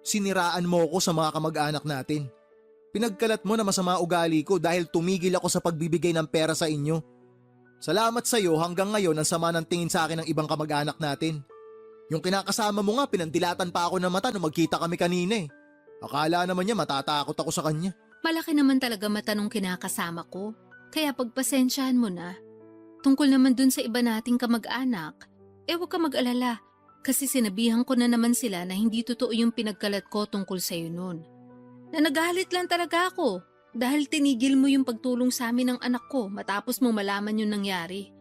Siniraan mo ako sa mga kamag-anak natin. Pinagkalat mo na masama ugali ko dahil tumigil ako sa pagbibigay ng pera sa inyo. Salamat sa iyo hanggang ngayon ang sama ng tingin sa akin ng ibang kamag-anak natin. Yung kinakasama mo nga pinandilatan pa ako ng mata nung magkita kami kanina eh. Akala naman niya matatakot ako sa kanya. Malaki naman talaga mata nung kinakasama ko. Kaya pagpasensyahan mo na. Tungkol naman dun sa iba nating kamag-anak, huwag ka mag-alala. Kasi sinabihan ko na naman sila na hindi totoo yung pinagkalat ko tungkol sa'yo nun. Na nagalit lang talaga ako dahil tinigil mo yung pagtulong sa amin ng anak ko matapos mo malaman yung nangyari.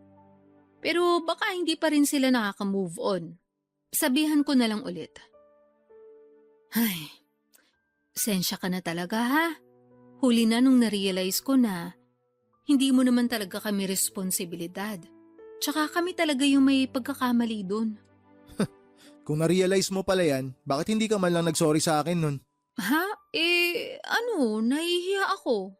Pero baka hindi pa rin sila nakaka-move on. Sabihan ko na lang ulit. Ay, sensya ka na talaga ha. Huli na nung na-realize ko na hindi mo naman talaga kami responsibilidad. Tsaka kami talaga yung may pagkakamali dun. Kung na-realize mo pala yan, bakit hindi ka man lang nag-sorry sa akin nun? Ha? Nahihiya ako.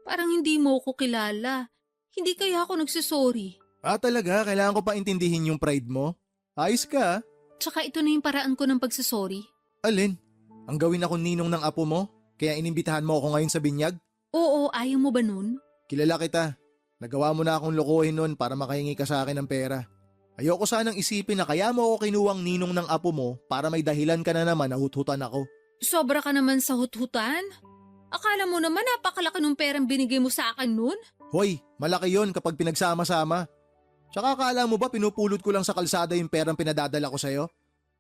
Parang hindi mo ko kilala. Hindi kaya ako nagsusorry. Talaga? Kailangan ko pa intindihin yung pride mo? Ayos ka. Tsaka ito na yung paraan ko ng pagsusorry. Alin? Ang gawin akong ninong ng apo mo? Kaya inimbitahan mo ako ngayon sa binyag? Oo, ayaw mo ba nun? Kilala kita. Nagawa mo na akong lokohin nun para makahingi ka sa akin ng pera. Ayoko sanang isipin na kaya mo ako kinuwang ninong ng apo mo para may dahilan ka na naman na huthutan ako. Sobra ka naman sa huthutan? Akala mo naman napakalaki ng perang binigay mo sa akin nun? Hoy, malaki yon kapag pinagsama-sama. Tsaka akala mo ba pinupulot ko lang sa kalsada yung perang pinadadala ko sa'yo?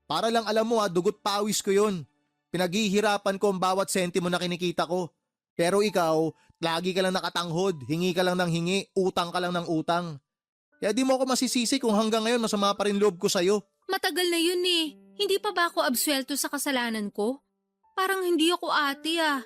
Para lang alam mo dugot pawis ko yon. Pinaghihirapan ko ang bawat sentimo na kinikita ko. Pero ikaw, lagi ka lang nakatanghod, hingi ka lang ng hingi, utang ka lang ng utang. Kaya di mo ako masisisi kung hanggang ngayon masama pa rin loob ko sa'yo. Matagal na yun eh. Hindi pa ba ako absuelto sa kasalanan ko? Parang hindi ako ate ah.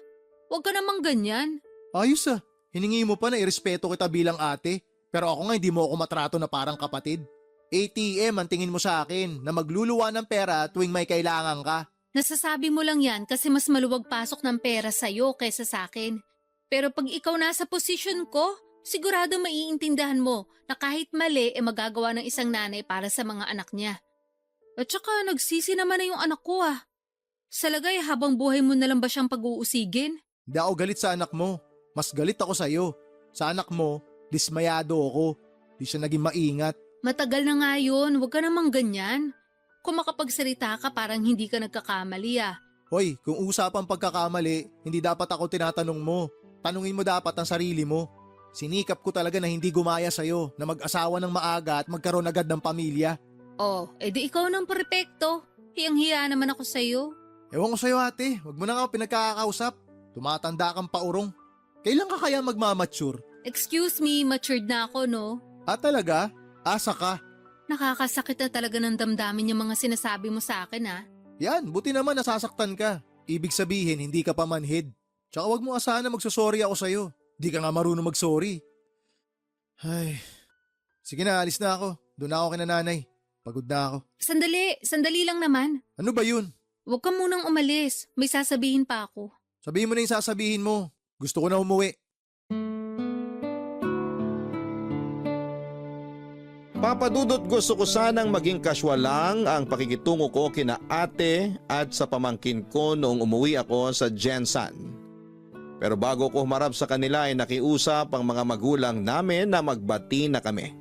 Huwag ka namang ganyan. Ayos hiningi mo pa na irespeto kita bilang ate. Pero ako nga hindi mo ako matrato na parang kapatid. ATM ang tingin mo sa akin na magluluwa ng pera tuwing may kailangan ka. Nasasabi mo lang yan kasi mas maluwag pasok ng pera sa'yo kaysa sa akin. Pero pag ikaw nasa posisyon ko, sigurado maiintindihan mo na kahit mali magagawa ng isang nanay para sa mga anak niya. At saka nagsisi naman na yung anak ko ah. Sa lagay habang buhay mo na lang ba siyang pag-uusigin? Hindi ako galit sa anak mo. Mas galit ako sa'yo. Sa anak mo, dismayado ako. Di siya naging maingat. Matagal na nga yun, huwag ka namang ganyan. Kung makapagsalita ka parang hindi ka nagkakamali ah. Hoy, kung usapang pagkakamali, hindi dapat ako tinatanong mo. Tanungin mo dapat ang sarili mo. Sinikap ko talaga na hindi gumaya sa'yo, na mag-asawa ng maaga at magkaroon agad ng pamilya. Oh, edi ikaw ng perpekto. Hiyang-hiya naman ako sa'yo. Ewan ko sa'yo ate, wag mo na nga ako pinagkakausap. Tumatanda kang paurong. Kailan ka kaya magmamature? Excuse me, matured na ako no? Talaga? Asa ka? Nakakasakit na talaga ng damdamin yung mga sinasabi mo sa akin ah. Yan, buti naman nasasaktan ka. Ibig sabihin, hindi ka pa manhid. Tsaka wag mo asahan na magsusorry ako sa'yo. Di ka nga marunong magsorry. Ay, sige na, alis na ako. Doon na ako kina nanay. Pagod na ako. Sandali lang naman. Ano ba yun? Huwag ka munang umalis. May sasabihin pa ako. Sabihin mo na yung sasabihin mo. Gusto ko na umuwi. Papadudot, gusto ko sanang maging casual lang ang pakikitungo ko kina ate at sa pamangkin ko noong umuwi ako sa Jensan. Pero bago ko humarap sa kanila ay nakiusap ang mga magulang namin na magbati na kami.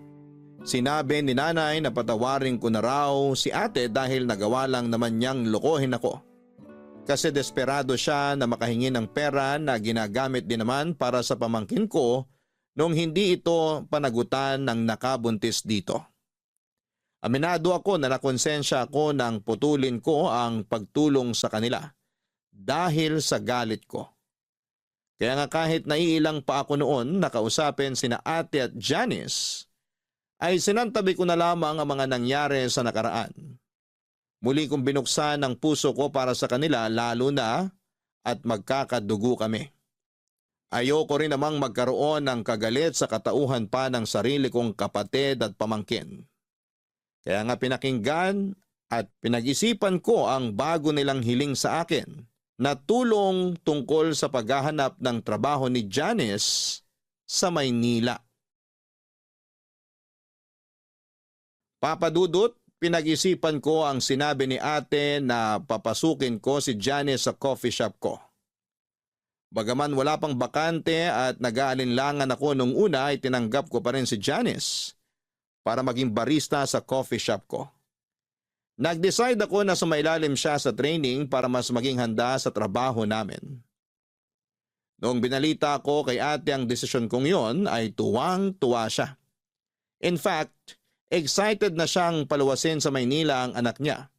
Sinabi ni nanay na patawarin ko na raw si ate dahil nagawa lang naman niyang lokohin ako. Kasi desperado siya na makahingi ng pera na ginagamit din naman para sa pamangkin ko nung hindi ito panagutan ng nakabuntis dito. Aminado ako na nakonsensya ako nang putulin ko ang pagtulong sa kanila dahil sa galit ko. Kaya nga kahit naiilang pa ako noon nakausapin sina ate at Janice, ay sinantabi ko na lamang ang mga nangyari sa nakaraan. Muli kong binuksan ang puso ko para sa kanila lalo na at magkakadugo kami. Ayoko rin namang magkaroon ng kagalit sa katauhan pa ng sarili kong kapatid at pamangkin. Kaya nga pinakinggan at pinag-isipan ko ang bago nilang hiling sa akin na tulong tungkol sa paghahanap ng trabaho ni Janice sa Maynila. Papa Dudut, pinag-isipan ko ang sinabi ni ate na papasukin ko si Janice sa coffee shop ko. Bagaman wala pang bakante at nag-aalinlangan ako nung una ay tinanggap ko pa rin si Janice para maging barista sa coffee shop ko. Nag-decide ako na sumailalim siya sa training para mas maging handa sa trabaho namin. Noong binalita ko kay ate ang desisyon kong yon ay tuwang-tuwa siya. In fact, excited na siyang paluwasin sa Maynila ang anak niya.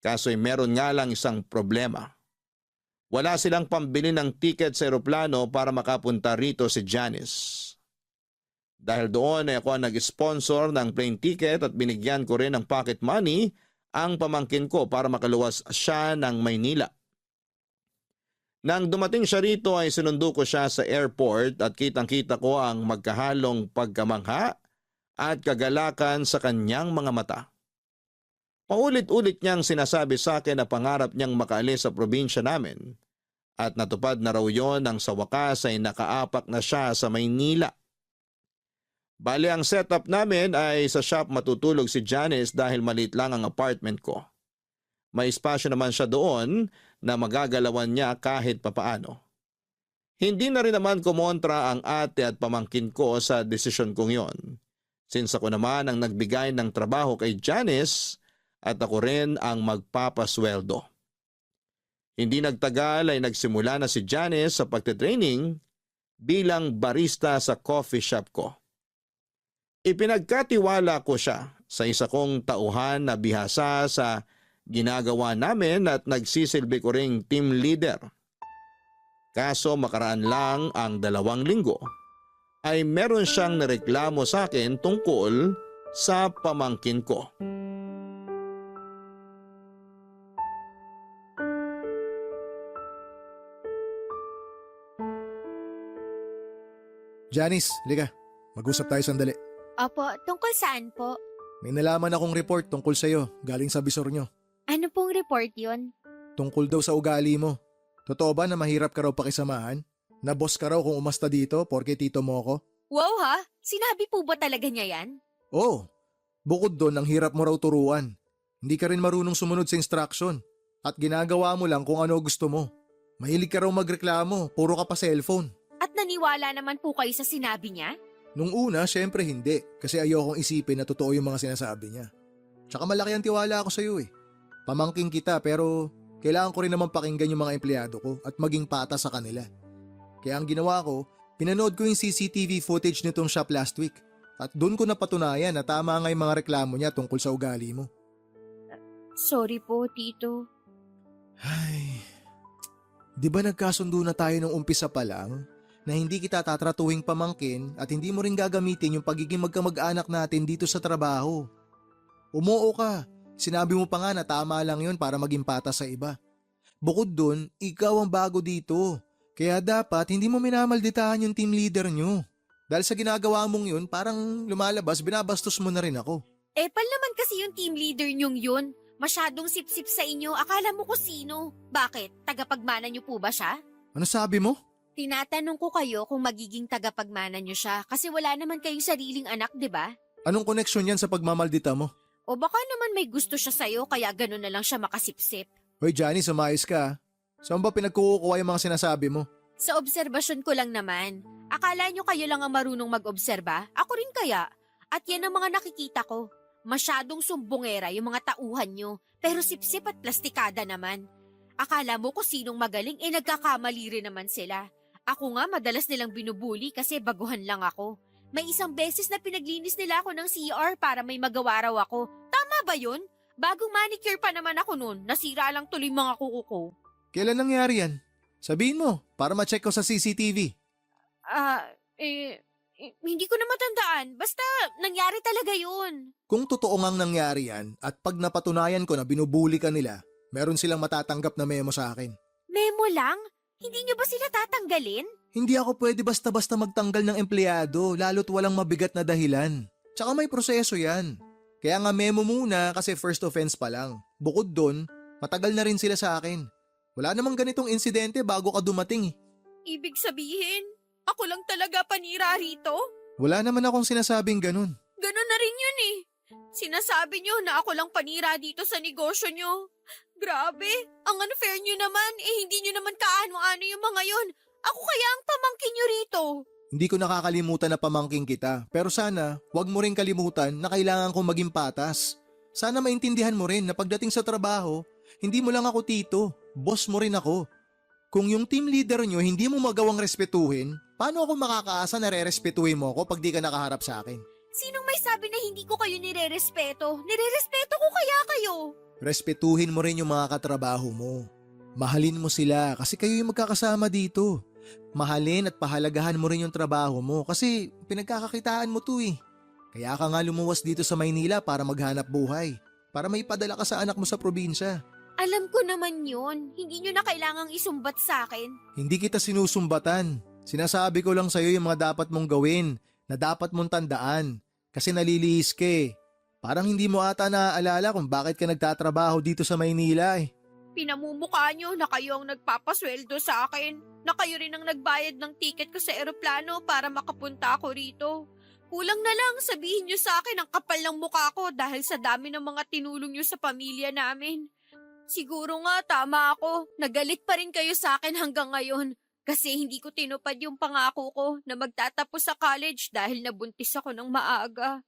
Kaso'y meron nga lang isang problema. Wala silang pambili ng ticket sa eroplano para makapunta rito si Janice. Dahil doon ay ako ang nag-sponsor ng plane ticket at binigyan ko rin ng pocket money ang pamangkin ko para makaluwas siya ng Maynila. Nang dumating siya rito ay sinundo ko siya sa airport at kitang-kita ko ang magkahalong pagkamangha at kagalakan sa kanyang mga mata. Paulit-ulit niyang sinasabi sa akin na pangarap niyang makaalis sa probinsya namin at natupad na raw yon nang sa wakas ay nakaapak na siya sa Maynila. Bali ang setup namin ay sa shop matutulog si Janice dahil maliit lang ang apartment ko. May espasyo naman siya doon na magagalawan niya kahit papaano. Hindi na rin naman kumontra ang ate at pamangkin ko sa desisyon kong yon. Since ako naman ang nagbigay ng trabaho kay Janice at ako rin ang magpapasweldo. Hindi nagtagal ay nagsimula na si Janice sa pagtitraining bilang barista sa coffee shop ko. Ipinagkatiwala ko siya sa isa kong tauhan na bihasa sa ginagawa namin at nagsisilbi ko ring team leader. Kaso makaraan lang ang 2 linggo ay meron siyang nareklamo sa akin tungkol sa pamangkin ko. Janice, liga. Mag-usap tayo sandali. Opo, tungkol saan po? May nalaman akong report tungkol sa'yo, galing sa bisor nyo. Ano pong report yon? Tungkol daw sa ugali mo. Totoo ba na mahirap ka raw pakisamahan? Na boss ka raw kung umasta dito porke tito mo ko? Wow ha? Sinabi po ba talaga niya yan? Oo. Bukod doon, ang hirap mo raw turuan. Hindi ka rin marunong sumunod sa instruction. At ginagawa mo lang kung ano gusto mo. Mahilig ka raw magreklamo, puro ka pa cellphone. At naniwala naman po kayo sa sinabi niya? Nung una, syempre hindi. Kasi ayokong isipin na totoo yung mga sinasabi niya. Tsaka malaki ang tiwala ako sa'yo eh. Pamangking kita pero kailangan ko rin naman pakinggan yung mga empleyado ko at maging patas sa kanila. Kaya ang ginawa ko, pinanood ko yung CCTV footage nitong shop last week. At doon ko napatunayan na tama nga yung mga reklamo niya tungkol sa ugali mo. Sorry po, Tito. Ay, di ba nagkasundo na tayo nung umpisa pa lang na hindi kita tatratuhing pamangkin at hindi mo rin gagamitin yung pagiging magkamag-anak natin dito sa trabaho? Umuo ka. Sinabi mo pa nga na tama lang yun para maging patas sa iba. Bukod dun, ikaw ang bago dito. Kaya dapat hindi mo minamalditahan yung team leader nyo. Dahil sa ginagawa mong yun, parang lumalabas, binabastos mo na rin ako. Pal naman kasi yung team leader niyong yun. Masyadong sip-sip sa inyo, akala mo ko sino. Bakit? Tagapagmana niyo po ba siya? Ano sabi mo? Tinatanong ko kayo kung magiging tagapagmana niyo siya kasi wala naman kayong sariling anak, di ba? Anong koneksyon yan sa pagmamaldita mo? O baka naman may gusto siya sa'yo kaya gano'n na lang siya makasipsip. Hoy Johnny, sumayos ka. Saan ba pinagkukuha yung mga sinasabi mo? Sa obserbasyon ko lang naman. Akala nyo kayo lang ang marunong mag-obserba? Ako rin kaya. At yan ang mga nakikita ko. Masyadong sumbongera yung mga tauhan nyo. Pero sipsip at plastikada naman. Akala mo kung sinong magaling nagkakamali rin naman sila. Ako nga madalas nilang binubuli kasi baguhan lang ako. May isang beses na pinaglinis nila ako ng CR para may magawa raw ako. Tama ba yun? Bagong manicure pa naman ako nun. Nasira lang tuloy mga kuko ko. Kailan nangyari yan? Sabihin mo, para ma-check ko sa CCTV. Hindi ko na matandaan. Basta, nangyari talaga yun. Kung totoo ngang nangyari yan at pag napatunayan ko na binubuli ka nila, meron silang matatanggap na memo sa akin. Memo lang? Hindi nyo ba sila tatanggalin? Hindi ako pwede basta-basta magtanggal ng empleyado, lalo't walang mabigat na dahilan. Tsaka may proseso yan. Kaya nga memo muna kasi first offense pa lang. Bukod dun, matagal na rin sila sa akin. Wala namang ganitong insidente bago ka dumating eh. Ibig sabihin, ako lang talaga panira rito? Wala naman akong sinasabing ganun. Ganon na rin yun eh. Sinasabi niyo na ako lang panira dito sa negosyo niyo. Grabe, ang unfair niyo naman. Hindi niyo naman kaano-ano yung mga yon. Ako kaya ang pamangkin niyo rito. Hindi ko nakakalimutan na pamangking kita, pero sana wag mo rin kalimutan na kailangan kong maging patas. Sana maintindihan mo rin na pagdating sa trabaho, hindi mo lang ako tito, boss mo rin ako. Kung yung team leader nyo hindi mo magawang respetuhin, paano ako makakaasa na re-respetuhin mo ako pag di ka nakaharap sa akin? Sinong may sabi na hindi ko kayo nire-respeto? Nire-respeto ko kaya kayo. Respetuhin mo rin yung mga katrabaho mo. Mahalin mo sila kasi kayo yung magkakasama dito. Mahalin at pahalagahan mo rin yung trabaho mo kasi pinagkakakitaan mo to eh. Kaya ka nga lumuwas dito sa Maynila para maghanap buhay. Para may padala ka sa anak mo sa probinsya. Alam ko naman yun. Hindi nyo na kailangang isumbat sa akin. Hindi kita sinusumbatan. Sinasabi ko lang sa'yo yung mga dapat mong gawin na dapat mong tandaan. Kasi nalilihis ka eh. Parang hindi mo ata naaalala kung bakit ka nagtatrabaho dito sa Maynila eh. Pinamumukha nyo na kayo ang nagpapasweldo sa akin. Na kayo rin ang nagbayad ng ticket ko sa eroplano para makapunta ako rito. Kulang na lang sabihin nyo sa akin ang kapal ng mukha ko dahil sa dami ng mga tinulong nyo sa pamilya namin. Siguro nga tama ako. Nagalit pa rin kayo sa akin hanggang ngayon. Kasi hindi ko tinupad yung pangako ko na magtatapos sa college dahil nabuntis ako ng maaga.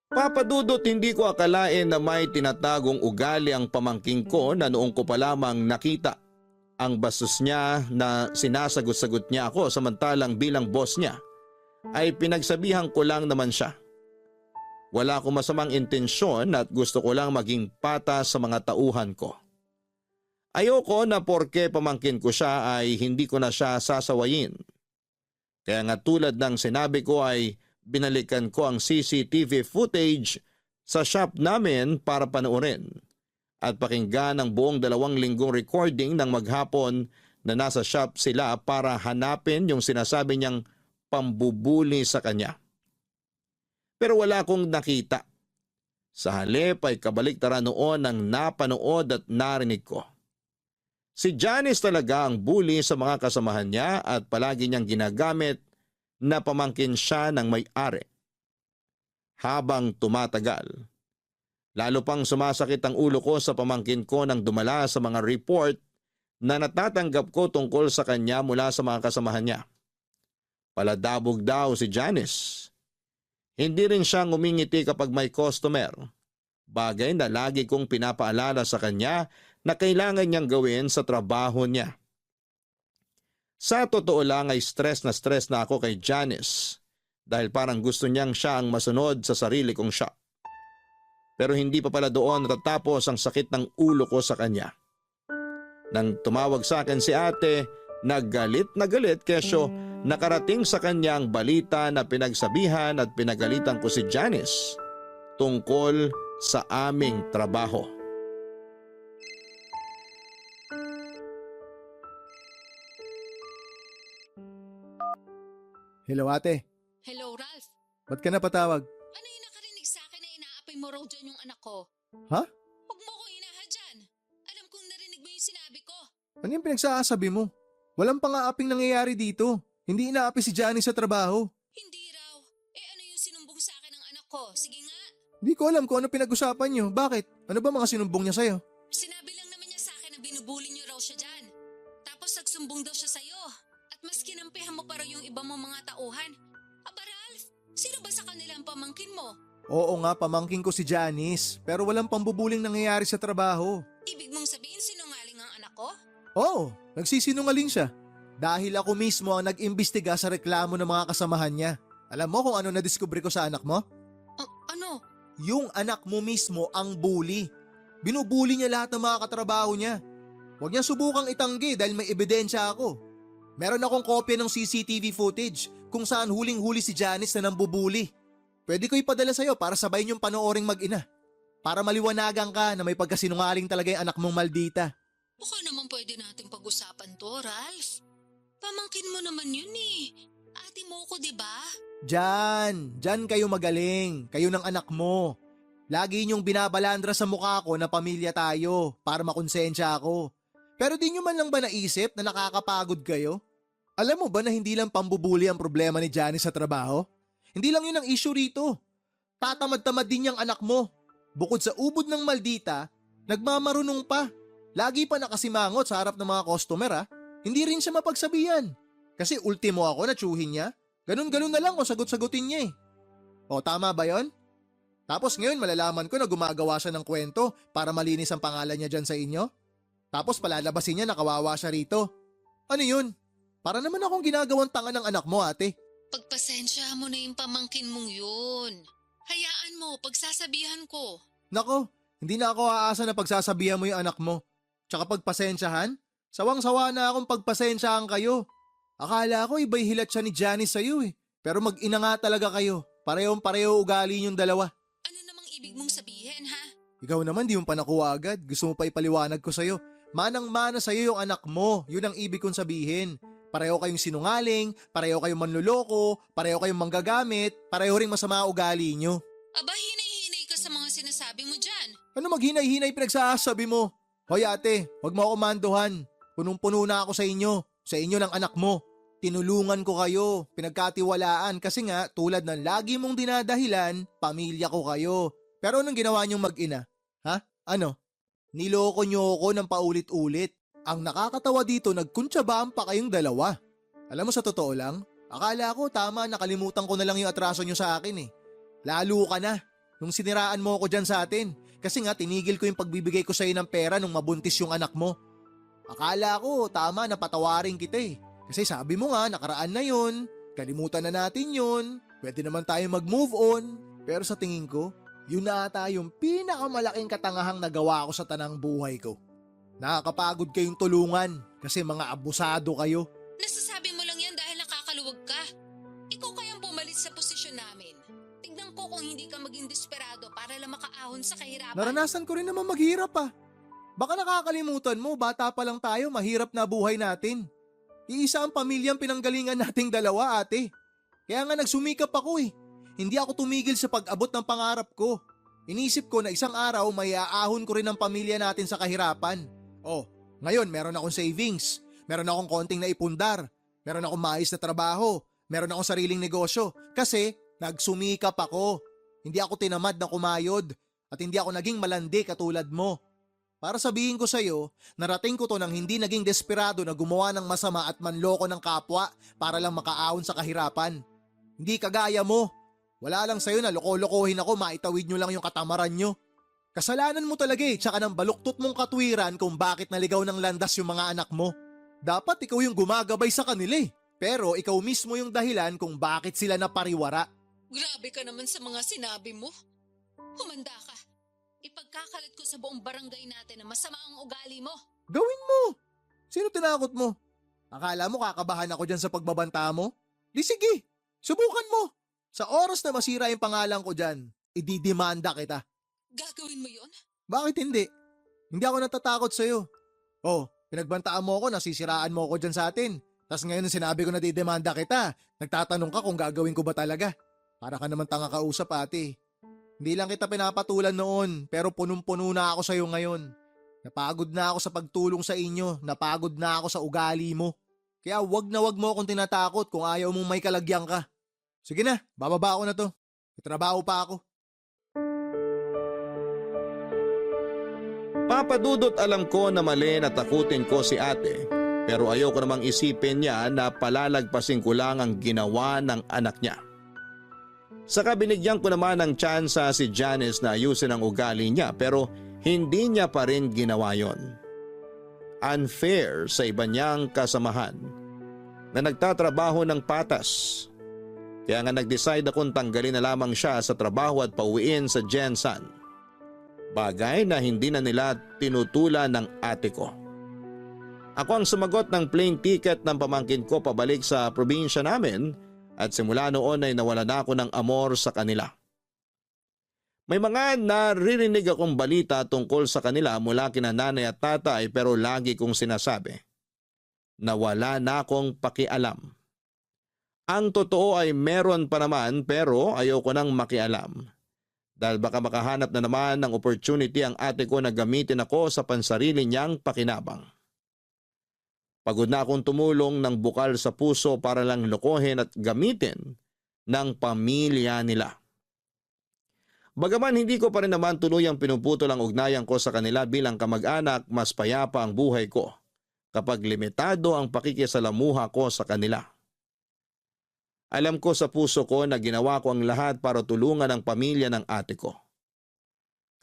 Papa Dudut, hindi ko akalain na may tinatagong ugali ang pamangking ko na noong ko pa lamang nakita. Ang bastos niya na sinasagot-sagot niya ako samantalang bilang boss niya ay pinagsabihan ko lang naman siya. Wala akong masamang intensyon at gusto ko lang maging patas sa mga tauhan ko. Ayoko na porke pamangkin ko siya ay hindi ko na siya sasawayin. Kaya nga tulad ng sinabi ko ay binalikan ko ang CCTV footage sa shop namin para panoorin at pakinggan ang buong 2 linggong recording ng maghapon na nasa shop sila para hanapin yung sinasabi niyang pambubuli sa kanya. Pero wala akong nakita. Sa halip ay kabaliktaran noon ang napanood at narinig ko. Si Janice talaga ang bully sa mga kasamahan niya at palagi niyang ginagamit na pamangkin siya ng may-ari. Habang tumatagal, lalo pang sumasakit ang ulo ko sa pamangkin ko nang dumala sa mga report na natatanggap ko tungkol sa kanya mula sa mga kasamahan niya. Paladabog daw si Janice. Hindi rin siya ngumingiti kapag may customer. Bagay na lagi kong pinapaalala sa kanya na kailangan niyang gawin sa trabaho niya. Sa totoo lang ay stress na ako kay Janice dahil parang gusto niyang siya ang masunod sa sarili kong shop. Pero hindi pa pala doon natatapos ang sakit ng ulo ko sa kanya. Nang tumawag sa akin si ate, nagalit kesyo nakarating sa kanya ang balita na pinagsabihan at pinagalitan ko si Janice tungkol sa aming trabaho. Hello ate, Hello, Ralph. ba't ka napatawag? Ano yung nakarinig sa akin na inaapay mo raw dyan yung anak ko? Ha? Huwag mo ko inaha dyan. Alam kong narinig mo yung sinabi ko. Ano yung pinagsasabi mo? Walang pang-aaping nangyayari dito. Hindi inaapi si Janice sa trabaho. Hindi raw. Ano yung sinumbong sa akin ng anak ko? Sige nga. Hindi ko alam kung ano pinag-usapan niyo. Bakit? Ano ba mga sinumbong niya sa'yo? Sinabi lang naman niya sa akin na binubuli niyo raw siya dyan. Tapos nagsumbong daw siya sa'yo. At mas kinampihan mo pa raw yung iba mong mga tauhan. Aba Ralph, sino ba sa kanila ang pamangkin mo? Oo nga, pamangkin ko si Janice. Pero walang pambubuling nangyayari sa trabaho. Ibig mong sabihin sinungaling ang anak ko? Oo, nagsisinungaling siya. Dahil ako mismo ang nag-imbestiga sa reklamo ng mga kasamahan niya. Alam mo kung ano nadiskubre ko sa anak mo? Ano? Yung anak mo mismo ang bully. Binubuli niya lahat ng mga katrabaho niya. Huwag niya subukang itanggi dahil may ebidensya ako. Meron akong kopya ng CCTV footage kung saan huling-huli si Janice na nambubuli. Pwede ko ipadala sa'yo para sabay niyong panooring mag-ina. Para maliwanagan ka na may pagkasinungaling talaga yung anak mong maldita. Baka naman pwede nating pag-usapan to, Ralph. Pamangkin mo naman yun eh. Ate mo ko, diba? Diyan kayo magaling. Kayo ng anak mo. Lagi niyong binabalandra sa mukha ko na pamilya tayo para makonsensya ako. Pero di niyo man lang ba naisip na nakakapagod kayo? Alam mo ba na hindi lang pambubuli ang problema ni Janice sa trabaho? Hindi lang yun ang issue rito. Tatamad-tamad din yung anak mo. Bukod sa ubod ng maldita, nagmamarunong pa. Lagi pa nakasimangot sa harap ng mga customer ha. Hindi rin siya mapagsabihan. Kasi ultimo ako na tsuhin niya. Ganun-ganun na lang kung sagot-sagutin niya eh. O tama ba yon? Tapos ngayon malalaman ko na gumagawa siya ng kwento para malinis ang pangalan niya dyan sa inyo. Tapos palalabasin niya na kawawa siya rito. Ano yun? Para naman akong ginagawang tanga ng anak mo ate. Pagpasensya mo na yung pamangkin mong yun. Hayaan mo, pagsasabihan ko. Nako, hindi na ako aasa na pagsasabihan mo yung anak mo. Tsaka pagpasensyahan? Sawang-sawa na akong pagpasensyahan kayo. Akala ko iba'y hilat siya ni Janice sa'yo eh. Pero mag-ina nga talaga kayo. Parehong-pareho ugali niyong dalawa. Ano namang ibig mong sabihin, ha? Ikaw naman di mo pa nakuha agad. Gusto mo pa ipaliwanag ko sa'yo. Manang-mana sa'yo yung anak mo. Yun ang ibig kong sabihin. Pareho kayong sinungaling, pareho kayong manluloko, pareho kayong manggagamit, pareho ring masama ugali nyo. Aba, hinay-hinay ka sa mga sinasabi mo dyan. Ano maghinay-hinay pinagsasabi mo? Hoy ate, wag mo ako manduhan. Punong-puno na ako sa inyo ng anak mo. Tinulungan ko kayo, pinagkatiwalaan kasi nga tulad ng lagi mong dinadahilan, pamilya ko kayo. Pero anong ginawa niyong mag-ina? Ha? Ano? Niloko niyo ako ng paulit-ulit. Ang nakakatawa dito, nagkuntsabaan pa kayong dalawa. Alam mo sa totoo lang, akala ko tama nakalimutan ko na lang yung atraso niyo sa akin eh. Lalo ka na, nung siniraan mo ako dyan sa atin. Kasi nga tinigil ko yung pagbibigay ko sa'yo ng pera nung mabuntis yung anak mo. Akala ko tama na patawarin kita eh. Kasi sabi mo nga nakaraan na yun, kalimutan na natin yun, pwede naman tayo mag-move on. Pero sa tingin ko, yun na ata yung pinakamalaking katangahang nagawa ko sa tanang buhay ko. Nakakapagod kayong tulungan kasi mga abusado kayo. Nasasabi mo lang yan dahil nakakaluwag ka. Ikaw kayang pumalit sa posisyon namin. Tignan ko kung hindi ka maging desperado para lang makaahon sa kahirapan. Naranasan ko rin naman maghirap ah. Baka nakakalimutan mo, bata pa lang tayo, mahirap na buhay natin. Iisa ang pamilyang pinanggalingan nating dalawa ate. Kaya nga nagsumikap ako eh. Hindi ako tumigil sa pag-abot ng pangarap ko. Inisip ko na isang araw may aahon ko rin ang pamilya natin sa kahirapan. Oh, ngayon meron akong savings, meron akong konting naipundar, meron akong maayos na trabaho, meron akong sariling negosyo kasi nagsumikap ako. Hindi ako tinamad na kumayod at hindi ako naging malandi katulad mo. Para sabihin ko sa'yo, narating ko to nang hindi naging desperado na gumawa ng masama at manloko ng kapwa para lang makaahon sa kahirapan. Hindi kagaya mo. Wala lang sa'yo na loko-lokohin ako, maitawid nyo lang yung katamaran nyo. Kasalanan mo talaga eh, tsaka ng baluktot mong katwiran kung bakit naligaw ng landas yung mga anak mo. Dapat ikaw yung gumagabay sa kanila eh. Pero ikaw mismo yung dahilan kung bakit sila napariwara. Grabe ka naman sa mga sinabi mo. Humanda ka. Ipagkakalat ko sa buong barangay natin na masama ang ugali mo. Gawin mo! Sino tinakot mo? Akala mo kakabahan ako dyan sa pagbabanta mo? Di sige, subukan mo. Sa oras na masira yung pangalan ko dyan, ididimanda kita. Gagawin mo yon? Bakit hindi? Hindi ako natatakot sa'yo. Oh, pinagbantaan mo ako, nasisiraan mo ako dyan sa atin. Tapos ngayon sinabi ko na didemanda kita, nagtatanong ka kung gagawin ko ba talaga. Para ka naman tanga kausap ate. Hindi lang kita pinapatulan noon, pero punong-puno na ako sa'yo ngayon. Napagod na ako sa pagtulong sa inyo, napagod na ako sa ugali mo. Kaya wag na wag mo akong tinatakot kung ayaw mong may kalagyan ka. Sige na, bababa ako na to. May trabaho pa ako. Papadudot alam ko na mali na takutin ko si ate, pero ayoko namang isipin niya na palalagpasin ko lang ang ginawa ng anak niya. Saka binigyan ko naman ng tsansa si Janice na ayusin ang ugali niya pero hindi niya pa rin ginawa yon. Unfair sa iba niyang kasamahan na nagtatrabaho ng patas. Kaya nga nag-decide akong tanggalin na lamang siya sa trabaho at pauwiin sa Jensan. Bagay na hindi na nila tinutulan ng ate ko. Ako ang sumagot ng plane ticket ng pamangkin ko pabalik sa probinsya namin at simula noon ay nawala na ako ng amor sa kanila. May mga naririnig akong balita tungkol sa kanila mula kina nanay at tatay pero lagi kong sinasabi na wala na akong pakialam. Ang totoo ay meron pa naman pero ayoko nang makialam. Dahil baka makahanap na naman ng opportunity ang ate ko na gamitin ako sa pansarili niyang pakinabang. Pagod na akong tumulong ng bukal sa puso para lang lokohin at gamitin ng pamilya nila. Bagaman hindi ko pa rin naman tuluyang pinuputol ang ugnayan ko sa kanila bilang kamag-anak, mas payapa ang buhay ko kapag limitado ang pakikisalamuha ko sa kanila. Alam ko sa puso ko na ginawa ko ang lahat para tulungan ang pamilya ng ate ko.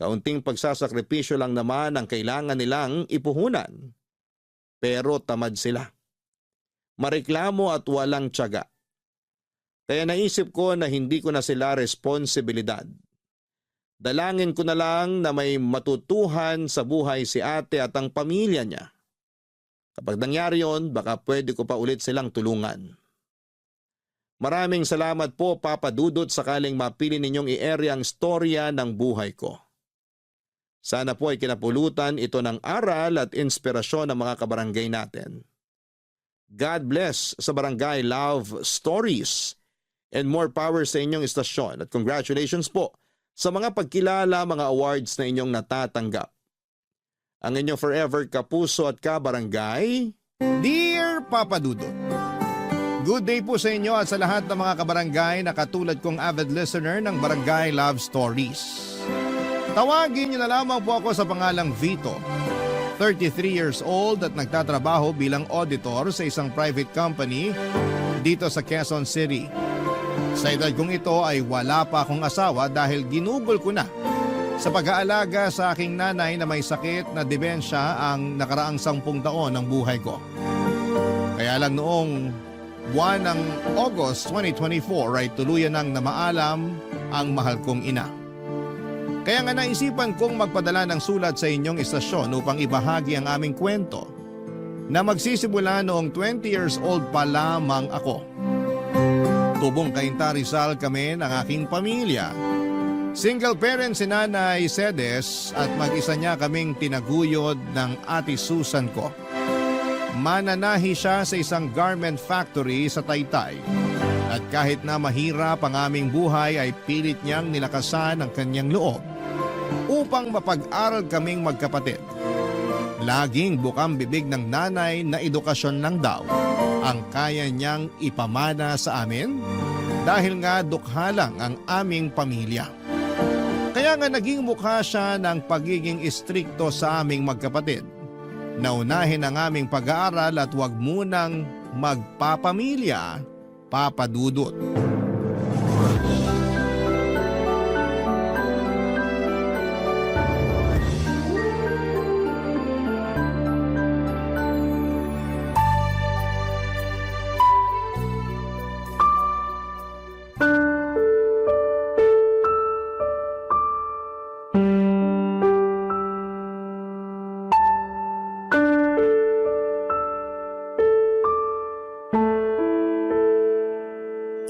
Kaunting pagsasakripisyo lang naman ang kailangan nilang ipuhunan. Pero tamad sila. Mareklamo at walang tiyaga. Kaya naisip ko na hindi ko na sila responsibilidad. Dalangin ko na lang na may matutuhan sa buhay si ate at ang pamilya niya. Kapag nangyari yon, baka pwede ko pa ulit silang tulungan. Maraming salamat po, Papa Dudut, sakaling mapili ninyong i-area ang storya ng buhay ko. Sana po ay kinapulutan ito ng aral at inspirasyon ng mga kabarangay natin. God bless sa Barangay Love Stories and more power sa inyong istasyon at congratulations po sa mga pagkilala, mga awards na inyong natatanggap. Ang inyong forever kapuso at kabarangay, Dear Papa Dudut, good day po sa inyo at sa lahat ng mga kabarangay na katulad kong avid listener ng Barangay Love Stories. Tawagin niyo na lamang po ako sa pangalang Vito, 33 years old at nagtatrabaho bilang auditor sa isang private company dito sa Quezon City. Sa edad kong ito ay wala pa akong asawa dahil ginugol ko na sa pag-aalaga sa aking nanay na may sakit na demensya ang nakaraang 10 taon ng buhay ko. Kaya lang noong buwan ng August 2024 ay tuluyan nang namaalam ang mahal kong ina. Kaya nga naisipan kong magpadala ng sulat sa inyong istasyon upang ibahagi ang aming kwento na magsisimula noong 20 years old pa lamang ako. Tubong Cainta Rizal kami ng aking pamilya. Single parent si Nanay Cedes at mag-isa niya kaming tinaguyod ng ate Susan ko. Mananahi siya sa isang garment factory sa Taytay. At kahit na mahirap ang aming buhay ay pilit niyang nilakasan ang kanyang loob upang mapag-aral kaming magkapatid. Laging bukang bibig ng nanay na edukasyon lang daw ang kaya niyang ipamana sa amin dahil nga dukha lang ang aming pamilya. Kaya nga naging mukha siya ng pagiging istrikto sa aming magkapatid. Naunahin ang aming pag-aaral at huwag munang magpapamilya, Papa Dudut.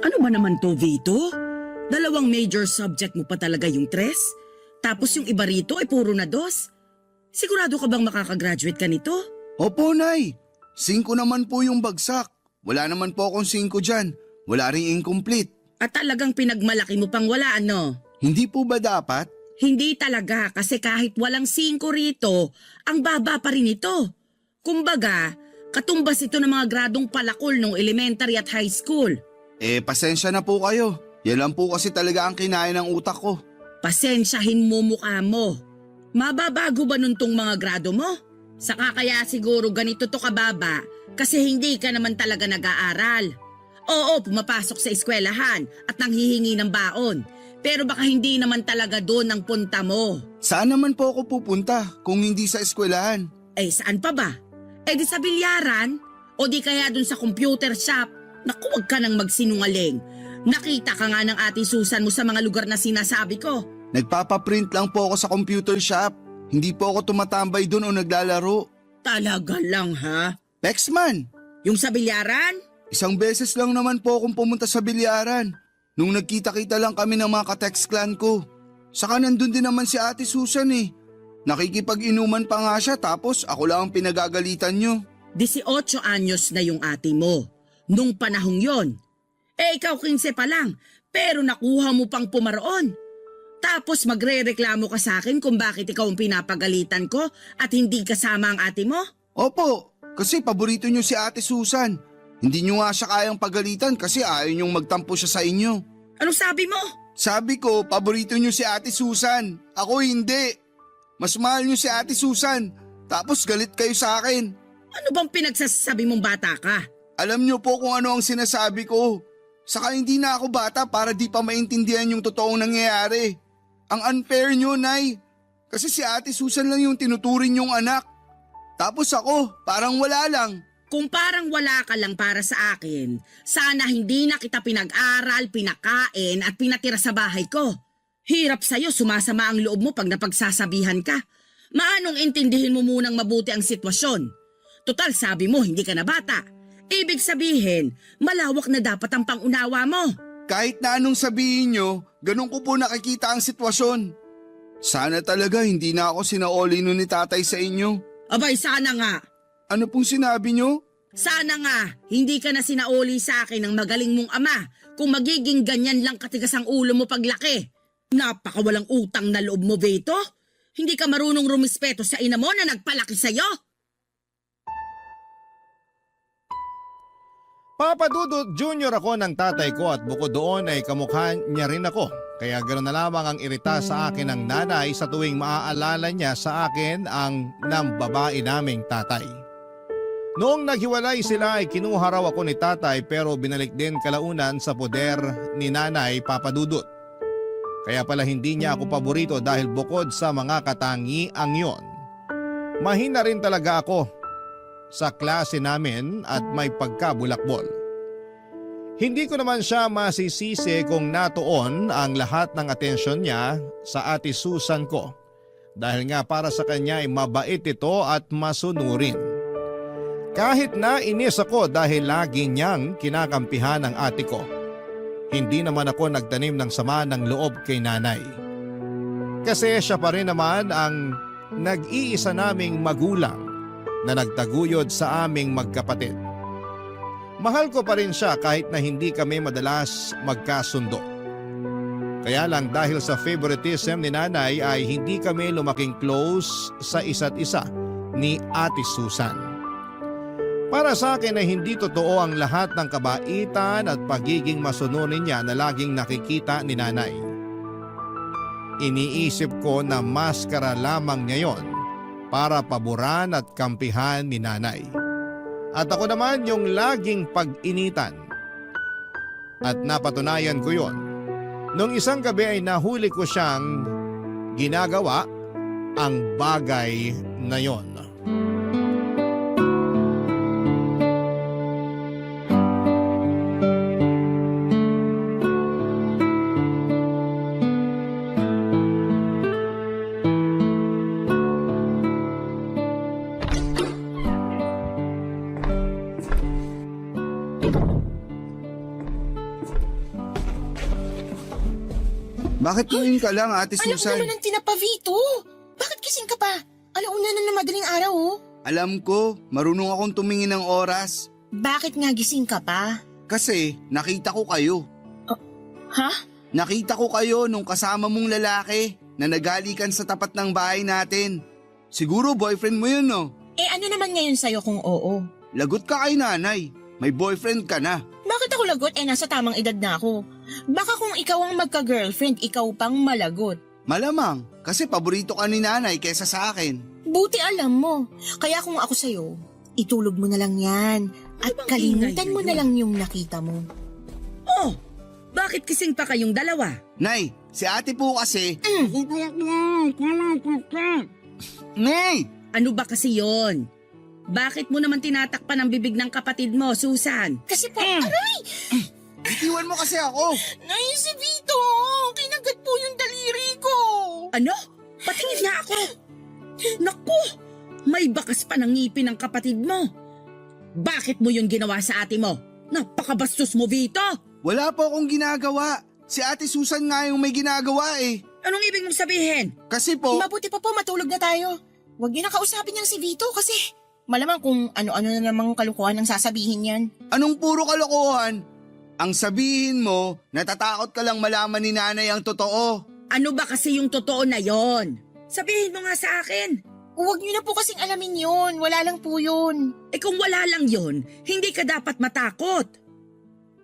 Ano ba naman to, Vito? 2 major subject mo pa talaga yung 3? Tapos yung iba rito ay puro na 2? Sigurado ka bang makakagraduate ka nito? Opo, Nay. 5 naman po yung bagsak. Wala naman po akong 5 dyan. Wala ring incomplete. At talagang pinagmalaki mo pang wala, ano? Hindi po ba dapat? Hindi talaga kasi kahit walang 5 rito, ang baba pa rin ito. Kumbaga, katumbas ito ng mga gradong palakol nung elementary at high school. Pasensya na po kayo. Yan lang po kasi talaga ang kinain ng utak ko. Pasensyahin mo mukha mo. Mababago ba nun tong mga grado mo? Saka kaya siguro ganito to kababa kasi hindi ka naman talaga nag-aaral. Oo, pumapasok sa eskwelahan at nanghihingi ng baon. Pero baka hindi naman talaga doon ang punta mo. Saan naman po ako pupunta kung hindi sa eskwelahan? Saan pa ba? Di sa bilyaran? O di kaya doon sa computer shop? Naku, wag ka nang magsinungaling. Nakita ka nga ng ate Susan mo sa mga lugar na sinasabi ko. Nagpapaprint lang po ako sa computer shop. Hindi po ako tumatambay doon o naglalaro. Talaga lang ha? Pexman, Yung sa bilyaran? 1 beses lang naman po akong pumunta sa bilyaran. Nung nagkita-kita lang kami ng mga ka-text clan ko. Saka nandun din naman si ate Susan eh. Nakikipag-inuman pa nga siya tapos ako lang ang pinagagalitan nyo. 18 anyos na yung ate mo. Nung panahong yon. Ikaw 15 pa lang, pero nakuha mo pang pumaroon. Tapos magre-reklamo ka sa akin kung bakit ikaw ang pinapagalitan ko at hindi kasama ang ate mo? Opo, Kasi paborito niyo si Ate Susan. Hindi niyo nga siya kayang pagalitan kasi ayaw niyong magtampo siya sa inyo. Anong sabi mo? Sabi ko, paborito niyo si Ate Susan. Ako hindi. Mas mahal niyo si Ate Susan. Tapos galit kayo sa akin. Ano bang pinagsasabi mong bata ka? Alam niyo po kung ano ang sinasabi ko. Saka hindi na ako bata para di pa maintindihan yung totoong nangyayari. Ang unfair niyo, Nay. Kasi si Ate Susan lang yung tinuturing yung anak. Tapos ako, parang wala lang. Kung parang wala ka lang para sa akin, sana hindi na kita pinag-aral, pinakain at pinatira sa bahay ko. Hirap sa'yo, sumasama ang loob mo pag napagsasabihan ka. Maanong intindihin mo munang mabuti ang sitwasyon? Total, sabi mo, hindi ka na bata. Ibig sabihin, malawak na dapat ang pangunawa mo. Kahit na anong sabihin niyo, ganun ko po nakikita ang sitwasyon. Sana talaga hindi na ako sinaoli nun ni tatay sa inyo. Abay, sana nga. Ano pong sinabi niyo? Sana nga, hindi ka na sinauli sa akin ng magaling mong ama kung magiging ganyan lang katigas ang ulo mo paglaki. Napakawalang utang na loob mo, Beto. Hindi ka marunong rumispeto sa ina mo na nagpalaki sa'yo. Papa Dudut Jr. ako ng tatay ko at bukod doon ay kamukha niya rin ako. Kaya ganoon na lamang ang irita sa akin ng nanay sa tuwing maaalala niya sa akin ang nambabae naming tatay. Noong naghiwalay sila ay kinuha raw ako ni tatay pero binalik din kalaunan sa poder ni nanay Papa Dudut. Kaya pala hindi niya ako paborito dahil bukod sa mga katangiang yon, mahina rin talaga ako sa klase namin at may pagkabulakbol. Hindi ko naman siya masisisi kung natuon ang lahat ng atensyon niya sa Ate Susan ko dahil nga para sa kanya ay mabait ito at masunurin. Kahit na inis ako dahil lagi niyang kinakampihan ang ate ko, hindi naman ako nagtanim ng sama ng loob kay nanay. Kasi siya pa rin naman ang nag-iisa naming magulang na nagtaguyod sa aming magkapatid. Mahal ko pa rin siya kahit na hindi kami madalas magkasundo. Kaya lang dahil sa favoritism ni nanay ay hindi kami lumaking close sa isa't isa ni Ate Susan. Para sa akin ay hindi totoo ang lahat ng kabaitan at pagiging masunurin niya na laging nakikita ni nanay. Iniisip ko na maskara lamang niya yon para paboran at kampihan ni nanay. At ako naman yung laging pag-initan. At napatunayan ko yon. Nung isang gabi ay nahuli ko siyang ginagawa ang bagay na yon. Bakit tumingin ka lang, Ate Anak Susan? naman ang tinapavito. Bakit kising ka pa? Alauna na ng madaling araw, oh. Alam ko, marunong akong tumingin ng oras. Bakit nga gising ka pa? Kasi nakita ko kayo. Ha? Nakita ko kayo nung kasama mong lalaki na nagalikan sa tapat ng bahay natin. Siguro boyfriend mo yun, no? Eh ano naman ngayon sa'yo kung oo? Lagot ka kay nanay. May boyfriend ka na. Bakit ako lagot? Eh nasa tamang edad na ako. Baka kung ikaw ang magka-girlfriend, ikaw pang malagot. Malamang, kasi paborito ka ni nanay kesa sa akin. Buti alam mo. Kaya kung ako sa'yo, itulog mo na lang yan. At bang kalimutan ingay mo na yun? lang yung nakita mo. Oh, bakit kising pa kayong dalawa? Nay, si ate po kasi... Nay! Ano ba kasi yon? Bakit mo naman tinatakpan ang bibig ng kapatid mo, Susan? Kasi po, aray! Bitiwan mo kasi ako! Nay, si Vito! Kinagat po yung daliri ko! Ano? Patingin nga ako. Naku, may bakas pa ng ngipin ng kapatid mo. Bakit mo yun ginawa sa ate mo? Napakabastos mo, Vito! Wala po akong ginagawa. Si Ate Susan nga yung may ginagawa eh. Anong ibig mong sabihin? Kasi po... Mabuti pa po matulog na tayo. Huwag niyo na kausapin niyang si Vito kasi malamang kung ano-ano na namang kalukuhan ang sasabihin niyan. Anong puro kalokohan? Ang sabihin mo, natatakot ka lang malaman ni nanay ang totoo. Ano ba kasi yung totoo na yon? Sabihin mo nga sa akin. Huwag niyo na po kasing alamin yun. Wala lang po yun. Eh kung wala lang yon, hindi ka dapat matakot.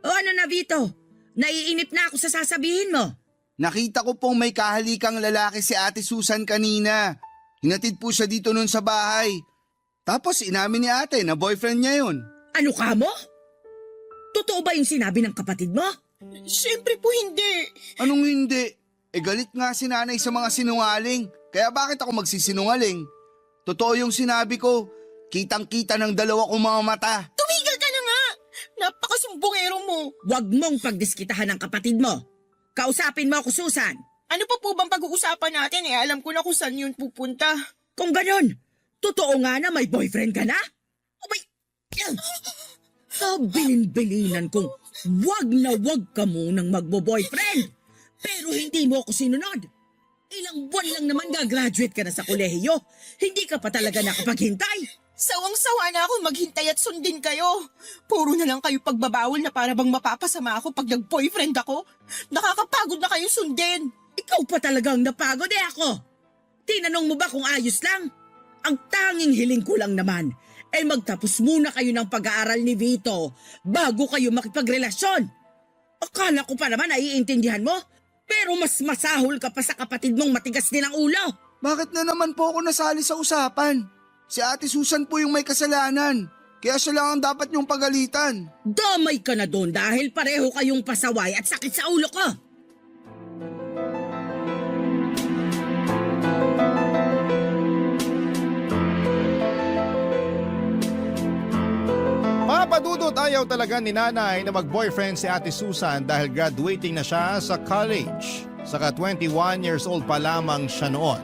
O ano na Vito? Naiinip na ako sa sasabihin mo. Nakita ko pong may kahalikang lalaki si Ate Susan kanina. Hinatid po siya dito nun sa bahay. Tapos inamin ni ate na boyfriend niya yun. Ano ka mo? Totoo ba yung sinabi ng kapatid mo? Siyempre po hindi. Anong hindi? Galit nga si nanay sa mga sinungaling. Kaya bakit ako magsisinungaling? Totoo yung sinabi ko. Kitang-kita ng dalawa kong mga mata. Tumigil ka na nga. Napakasumbongero mo. Huwag mong pagdiskitahan ng kapatid mo. Kausapin mo ako, Susan. Ano pa po bang pag-uusapan natin alam ko na kung saan yun pupunta. Kung ganon, totoo nga na may boyfriend ka na? O may... Kabilin-bilinan kong wag na wag ka munang magbo-boyfriend. Pero hindi mo ako sinunod. Ilang buwan lang naman gagraduate ka na sa kolehiyo. Hindi ka pa talaga nakapaghintay. Sawang-sawa na ako maghintay at sundin kayo. Puro na lang kayo pagbabawal na para bang mapapasama ako pag nag-boyfriend ako. Nakakapagod na kayo sundin. Ikaw pa talagang napagod ako. Tinanong mo ba kung ayos lang? Ang tanging hiling ko lang naman ay magtapos muna kayo ng pag-aaral ni Vito bago kayo makipagrelasyon. Akala ko pa naman naiintindihan mo, pero mas masahol ka pa sa kapatid mong matigas din ang ulo. Bakit na naman po ako nasali sa usapan? Si Ate Susan po yung may kasalanan. Kaya siya lang ang dapat niyong pagalitan. Damay ka na doon dahil pareho kayong pasaway at sakit sa ulo ko. Papadudot ayaw talaga ni nanay na mag-boyfriend si Ate Susan dahil graduating na siya sa college. Saka 21 years old pa lamang siya noon.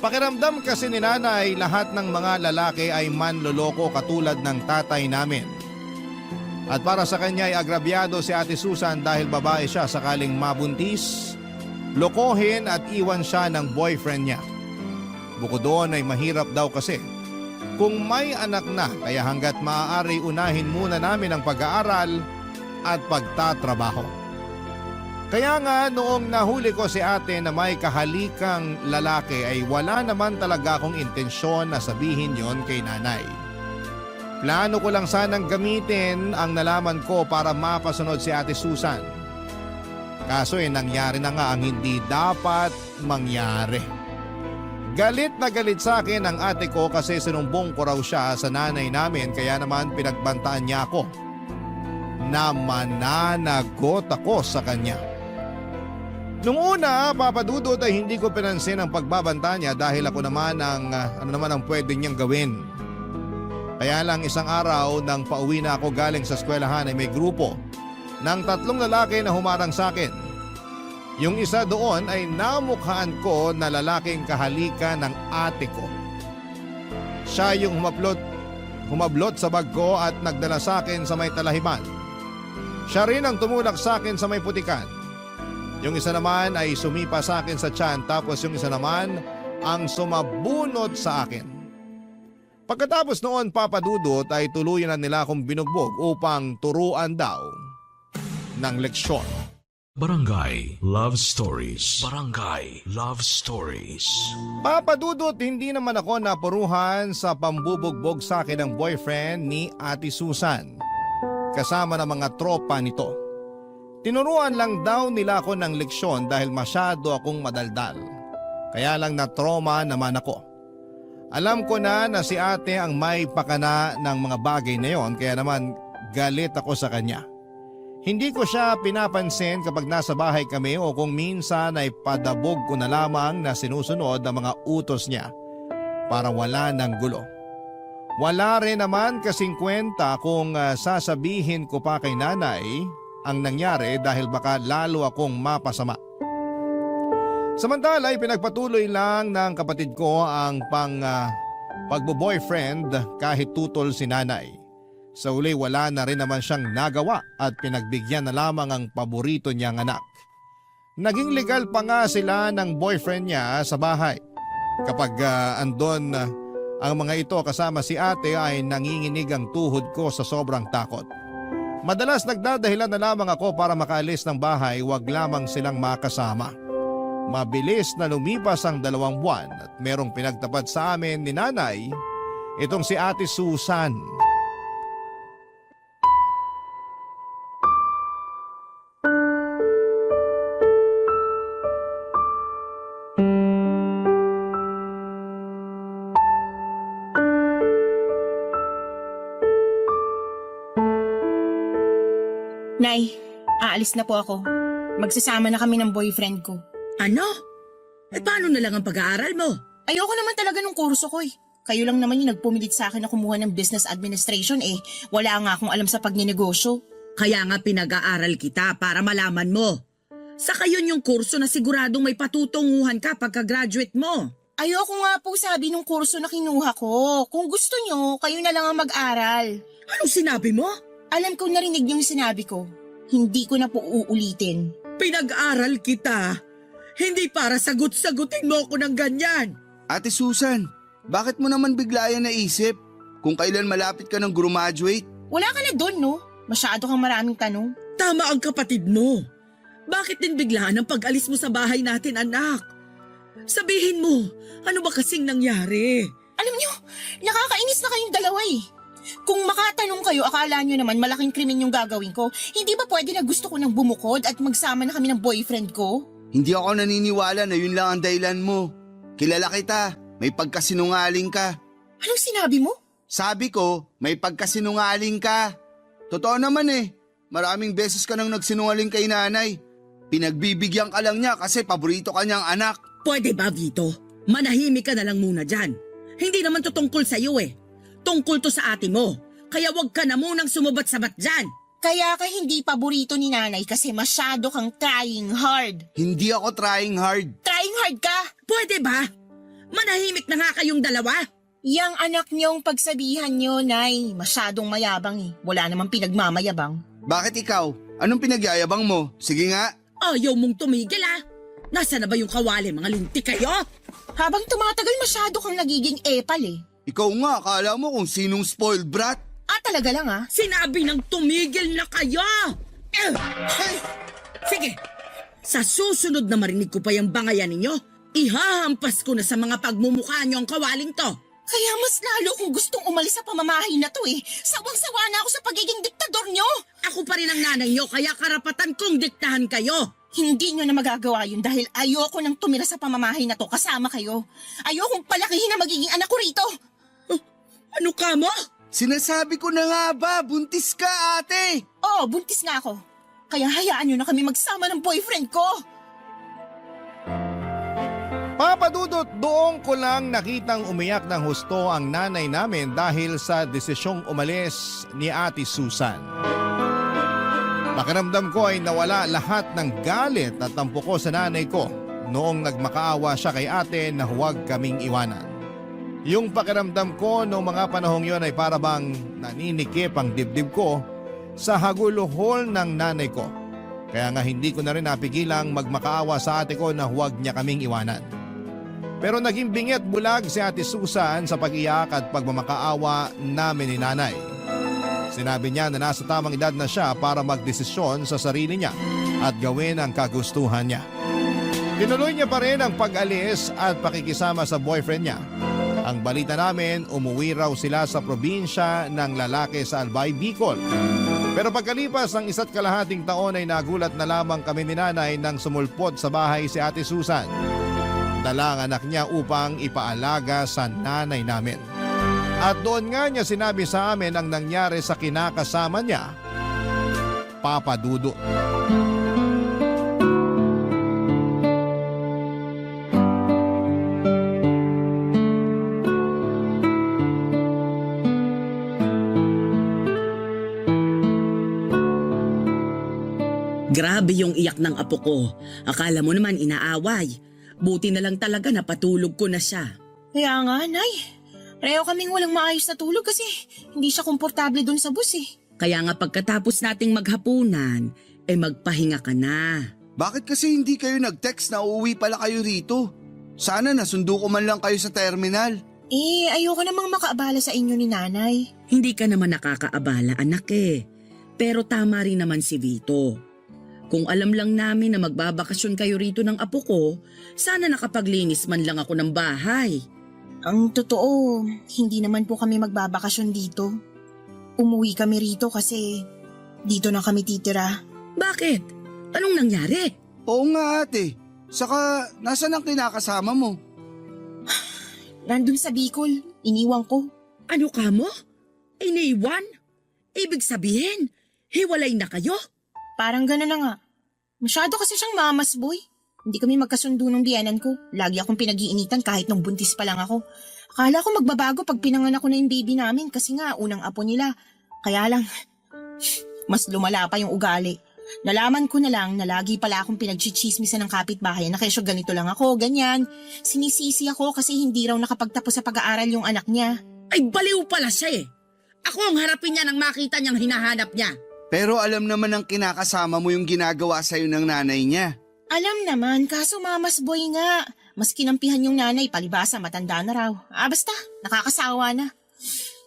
Pakiramdam kasi ni nanay lahat ng mga lalaki ay manloloko katulad ng tatay namin. At para sa kanya ay agrabyado si Ate Susan dahil babae siya sakaling mabuntis, lokohin at iwan siya ng boyfriend niya. Bukod doon ay mahirap daw kasi kung may anak na kaya hanggat maaari unahin muna namin ang pag-aaral at pagtatrabaho. Kaya nga noong nahuli ko si ate na may kahalikang lalaki ay wala naman talaga akong intensyon na sabihin yon kay nanay. Plano ko lang sanang gamitin ang nalaman ko para mapasunod si Ate Susan. Kaso nangyari na nga ang hindi dapat mangyari. Galit na galit sa akin ang ate ko kasi sinumbong ko raw siya sa nanay namin kaya naman pinagbantaan niya ako. Na mananagot ako sa kanya. Nung una, papadudot ay hindi ko pinansin ang pagbabanta niya dahil ako naman ang pwede niyang gawin. Kaya lang isang araw nang pauwi na ako galing sa eskwelahan ay may grupo ng 3 lalaki na humarang sa akin. Yung isa doon ay namukhaan ko na lalaking kahalika ng ate ko. Siya yung humablot sa bag ko at nagdala sa akin sa may talahiban. Siya rin ang tumulak sa akin sa may putikan. Yung isa naman ay sumipa sa akin sa tiyan tapos yung isa naman ang sumabunot sa akin. Pagkatapos noon papadudot ay tuluyan na nila akong binugbog upang turuan daw ng leksyon. Barangay Love Stories. Barangay Love Stories. Papadudot hindi naman ako napuruhan sa pambubugbog sa akin ng boyfriend ni Ate Susan. Kasama ng mga tropa nito. Tinuruan lang daw nila ako ng leksyon dahil masyado akong madaldal. Kaya lang na-trauma naman ako. Alam ko na si ate ang may pakana ng mga bagay na yon kaya naman galit ako sa kanya. Hindi ko siya pinapansin kapag nasa bahay kami o kung minsan ay padabog ko na lamang na sinusunod ang mga utos niya para wala ng gulo. Wala rin naman kasing kwenta kung sasabihin ko pa kay nanay ang nangyari dahil baka lalo akong mapasama. Samantala ay pinagpatuloy lang ng kapatid ko ang pagbo-boyfriend kahit tutol si nanay. Sa uli wala na rin naman siyang nagawa at pinagbigyan na lamang ang paborito niyang anak. Naging legal pa nga sila ng boyfriend niya sa bahay. Kapag andon ang mga ito kasama si ate ay nanginginig ang tuhod ko sa sobrang takot. Madalas nagdadahilan na lamang ako para makaalis ng bahay, wag lamang silang makasama. Mabilis na lumipas ang 2 buwan at merong pinagtapat sa amin ni nanay, itong si Ate Susan. Nay, aalis na po ako. Magsasama na kami ng boyfriend ko. Ano? Paano na lang ang pag-aaral mo? Ayoko naman talaga ng kurso ko eh. Kayo lang naman yung nagpumilit sa akin na kumuha ng business administration eh. Wala nga akong alam sa pagninegosyo. Kaya nga pinag-aaral kita para malaman mo. Saka yun yung kurso na siguradong may patutunguhan ka pagka-graduate mo. Ayoko nga po sabi ng kurso na kinuha ko. Kung gusto nyo, kayo na lang ang mag-aral. Anong sinabi mo? Alam ko narinig yung sinabi ko. Hindi ko na po uulitin. Pinag-aral kita. Hindi para sagot-sagutin mo ako ng ganyan. Ate Susan, bakit mo naman bigla yan naisip? Kung kailan malapit ka ng graduate? Wala ka na doon, no? Masyado kang maraming tanong. Tama ang kapatid mo. Bakit din biglaan ang pag-alis mo sa bahay natin, anak? Sabihin mo, ano ba kasing nangyari? Alam nyo, nakakainis na kayong dalawa eh. Kung makatanong kayo, akala nyo naman malaking krimen yung gagawin ko. Hindi ba pwede na gusto ko nang bumukod at magsama na kami ng boyfriend ko? Hindi ako naniniwala na yun lang ang dahilan mo. Kilala kita, may pagkasinungaling ka. Anong sinabi mo? Sabi ko, may pagkasinungaling ka. Totoo naman eh, maraming beses ka nang nagsinungaling kay nanay. Pinagbibigyan ka lang niya kasi paborito ka niyang anak. Pwede ba, Vito? Manahimik ka na lang muna dyan. Hindi naman to tungkol sa'yo eh. Tungkol to sa ate mo. Kaya wag ka na munang sumubat-sabat dyan. Kaya ka hindi paborito ni nanay kasi masyado kang trying hard. Hindi ako trying hard. Trying hard ka? Pwede ba? Manahimik na nga kayong dalawa. Yang anak niyong pagsabihan niyo, Nay. Masyadong mayabang eh. Wala namang pinagmamayabang. Bakit ikaw? Anong pinagyayabang mo? Sige nga. Ayaw mong tumigil ah. Nasaan na ba yung kawali, mga lintik kayo? Habang tumatagal masyado kang nagiging epal eh. Ikaw nga, akala mo kung sinong spoiled brat? Talaga lang ah. Sinabi ng tumigil na kayo! Sige, sa susunod na marinig ko pa yung bangayan ninyo, ihahampas ko na sa mga pagmumukha nyo ang kawaling to. Kaya mas lalo kong gustong umalis sa pamamahay na to eh. Sawang-sawa na ako sa pagiging diktador nyo. Ako pa rin ang nanay nyo, kaya karapatan kong diktahan kayo. Hindi nyo na magagawa yun dahil ayoko nang tumira sa pamamahay na to kasama kayo. Ayokong palakihin na magiging anak ko rito. Ano ka mo? Sinasabi ko na nga ba, buntis ka ate! Oo, buntis nga ako. Kaya hayaan nyo na kami magsama ng boyfriend ko. Papa Dudut, doon ko lang nakitang umiyak ng husto ang nanay namin dahil sa desisyong umalis ni Ate Susan. Pakiramdam ko ay nawala lahat ng galit at tampo ko sa nanay ko noong nagmakaawa siya kay ate na huwag kaming iwanan. Yung pakiramdam ko noong mga panahong yon ay para bang naninikip ang dibdib ko sa haguluhol ng nanay ko. Kaya nga hindi ko na rin napigilang magmakaawa sa ate ko na huwag niya kaming iwanan. Pero naging bingit bulag si Ate Susan sa pag-iyak at pagmamakaawa namin ni nanay. Sinabi niya na nasa tamang edad na siya para magdesisyon sa sarili niya at gawin ang kagustuhan niya. Tinuloy niya pa rin ang pag-alis at pakikisama sa boyfriend niya. Ang balita namin, umuwi raw sila sa probinsya ng lalaki sa Albay, Bicol. Pero pagkalipas ng 1.5 taon ay nagulat na lamang kami ni nanay nang sumulpot sa bahay si Ate Susan. Dala ang anak niya upang ipaalaga sa nanay namin. At doon nga niya sinabi sa amin ang nangyari sa kinakasama niya, Papa Dudut. Grabe yung iyak ng apo ko. Akala mo naman inaaway. Buti na lang talaga napatulog ko na siya. Kaya nga, Nay. Pareho kaming walang maayos na tulog kasi hindi siya komportable dun sa bus eh. Kaya nga pagkatapos nating maghapunan, magpahinga ka na. Bakit kasi hindi kayo nag-text na uuwi pala kayo rito? Sana nasundo ko man lang kayo sa terminal. Ayoko namang makaabala sa inyo ni Nanay. Hindi ka naman nakakaabala, anak eh. Pero tama rin naman si Vito. Kung alam lang namin na magbabakasyon kayo rito ng apo ko, sana nakapaglinis man lang ako ng bahay. Ang totoo, hindi naman po kami magbabakasyon dito. Umuwi kami rito kasi dito na kami titira. Bakit? Anong nangyari? Oo nga ate. Saka, nasan ang kinakasama mo? Nandun sa Bicol, iniwan ko. Ano ka mo? Iniwan? Ibig sabihin, hiwalay na kayo? Parang gano'n na nga. Masyado kasi siyang mamas boy. Hindi kami magkasundo ng biyanan ko. Lagi akong pinag-iinitan kahit nung buntis pa lang ako. Akala ko magbabago pag pinanganak ko na yung baby namin kasi nga unang apo nila. Kaya lang, mas lumala pa yung ugali. Nalaman ko na lang na lagi pala akong pinagchichismisan ng kapitbahay na kesyo ganito lang ako, ganyan. Sinisisi ako kasi hindi raw nakapagtapos sa pag-aaral yung anak niya. Ay baliw pala siya eh. Ako ang harapin niya nang makita niyang hinahanap niya. Pero alam naman ng kinakasama mo yung ginagawa sa'yo ng nanay niya. Alam naman, kaso mamas boy nga. Mas kinampihan yung nanay, palibasa matanda na raw. Basta, nakakasawa na.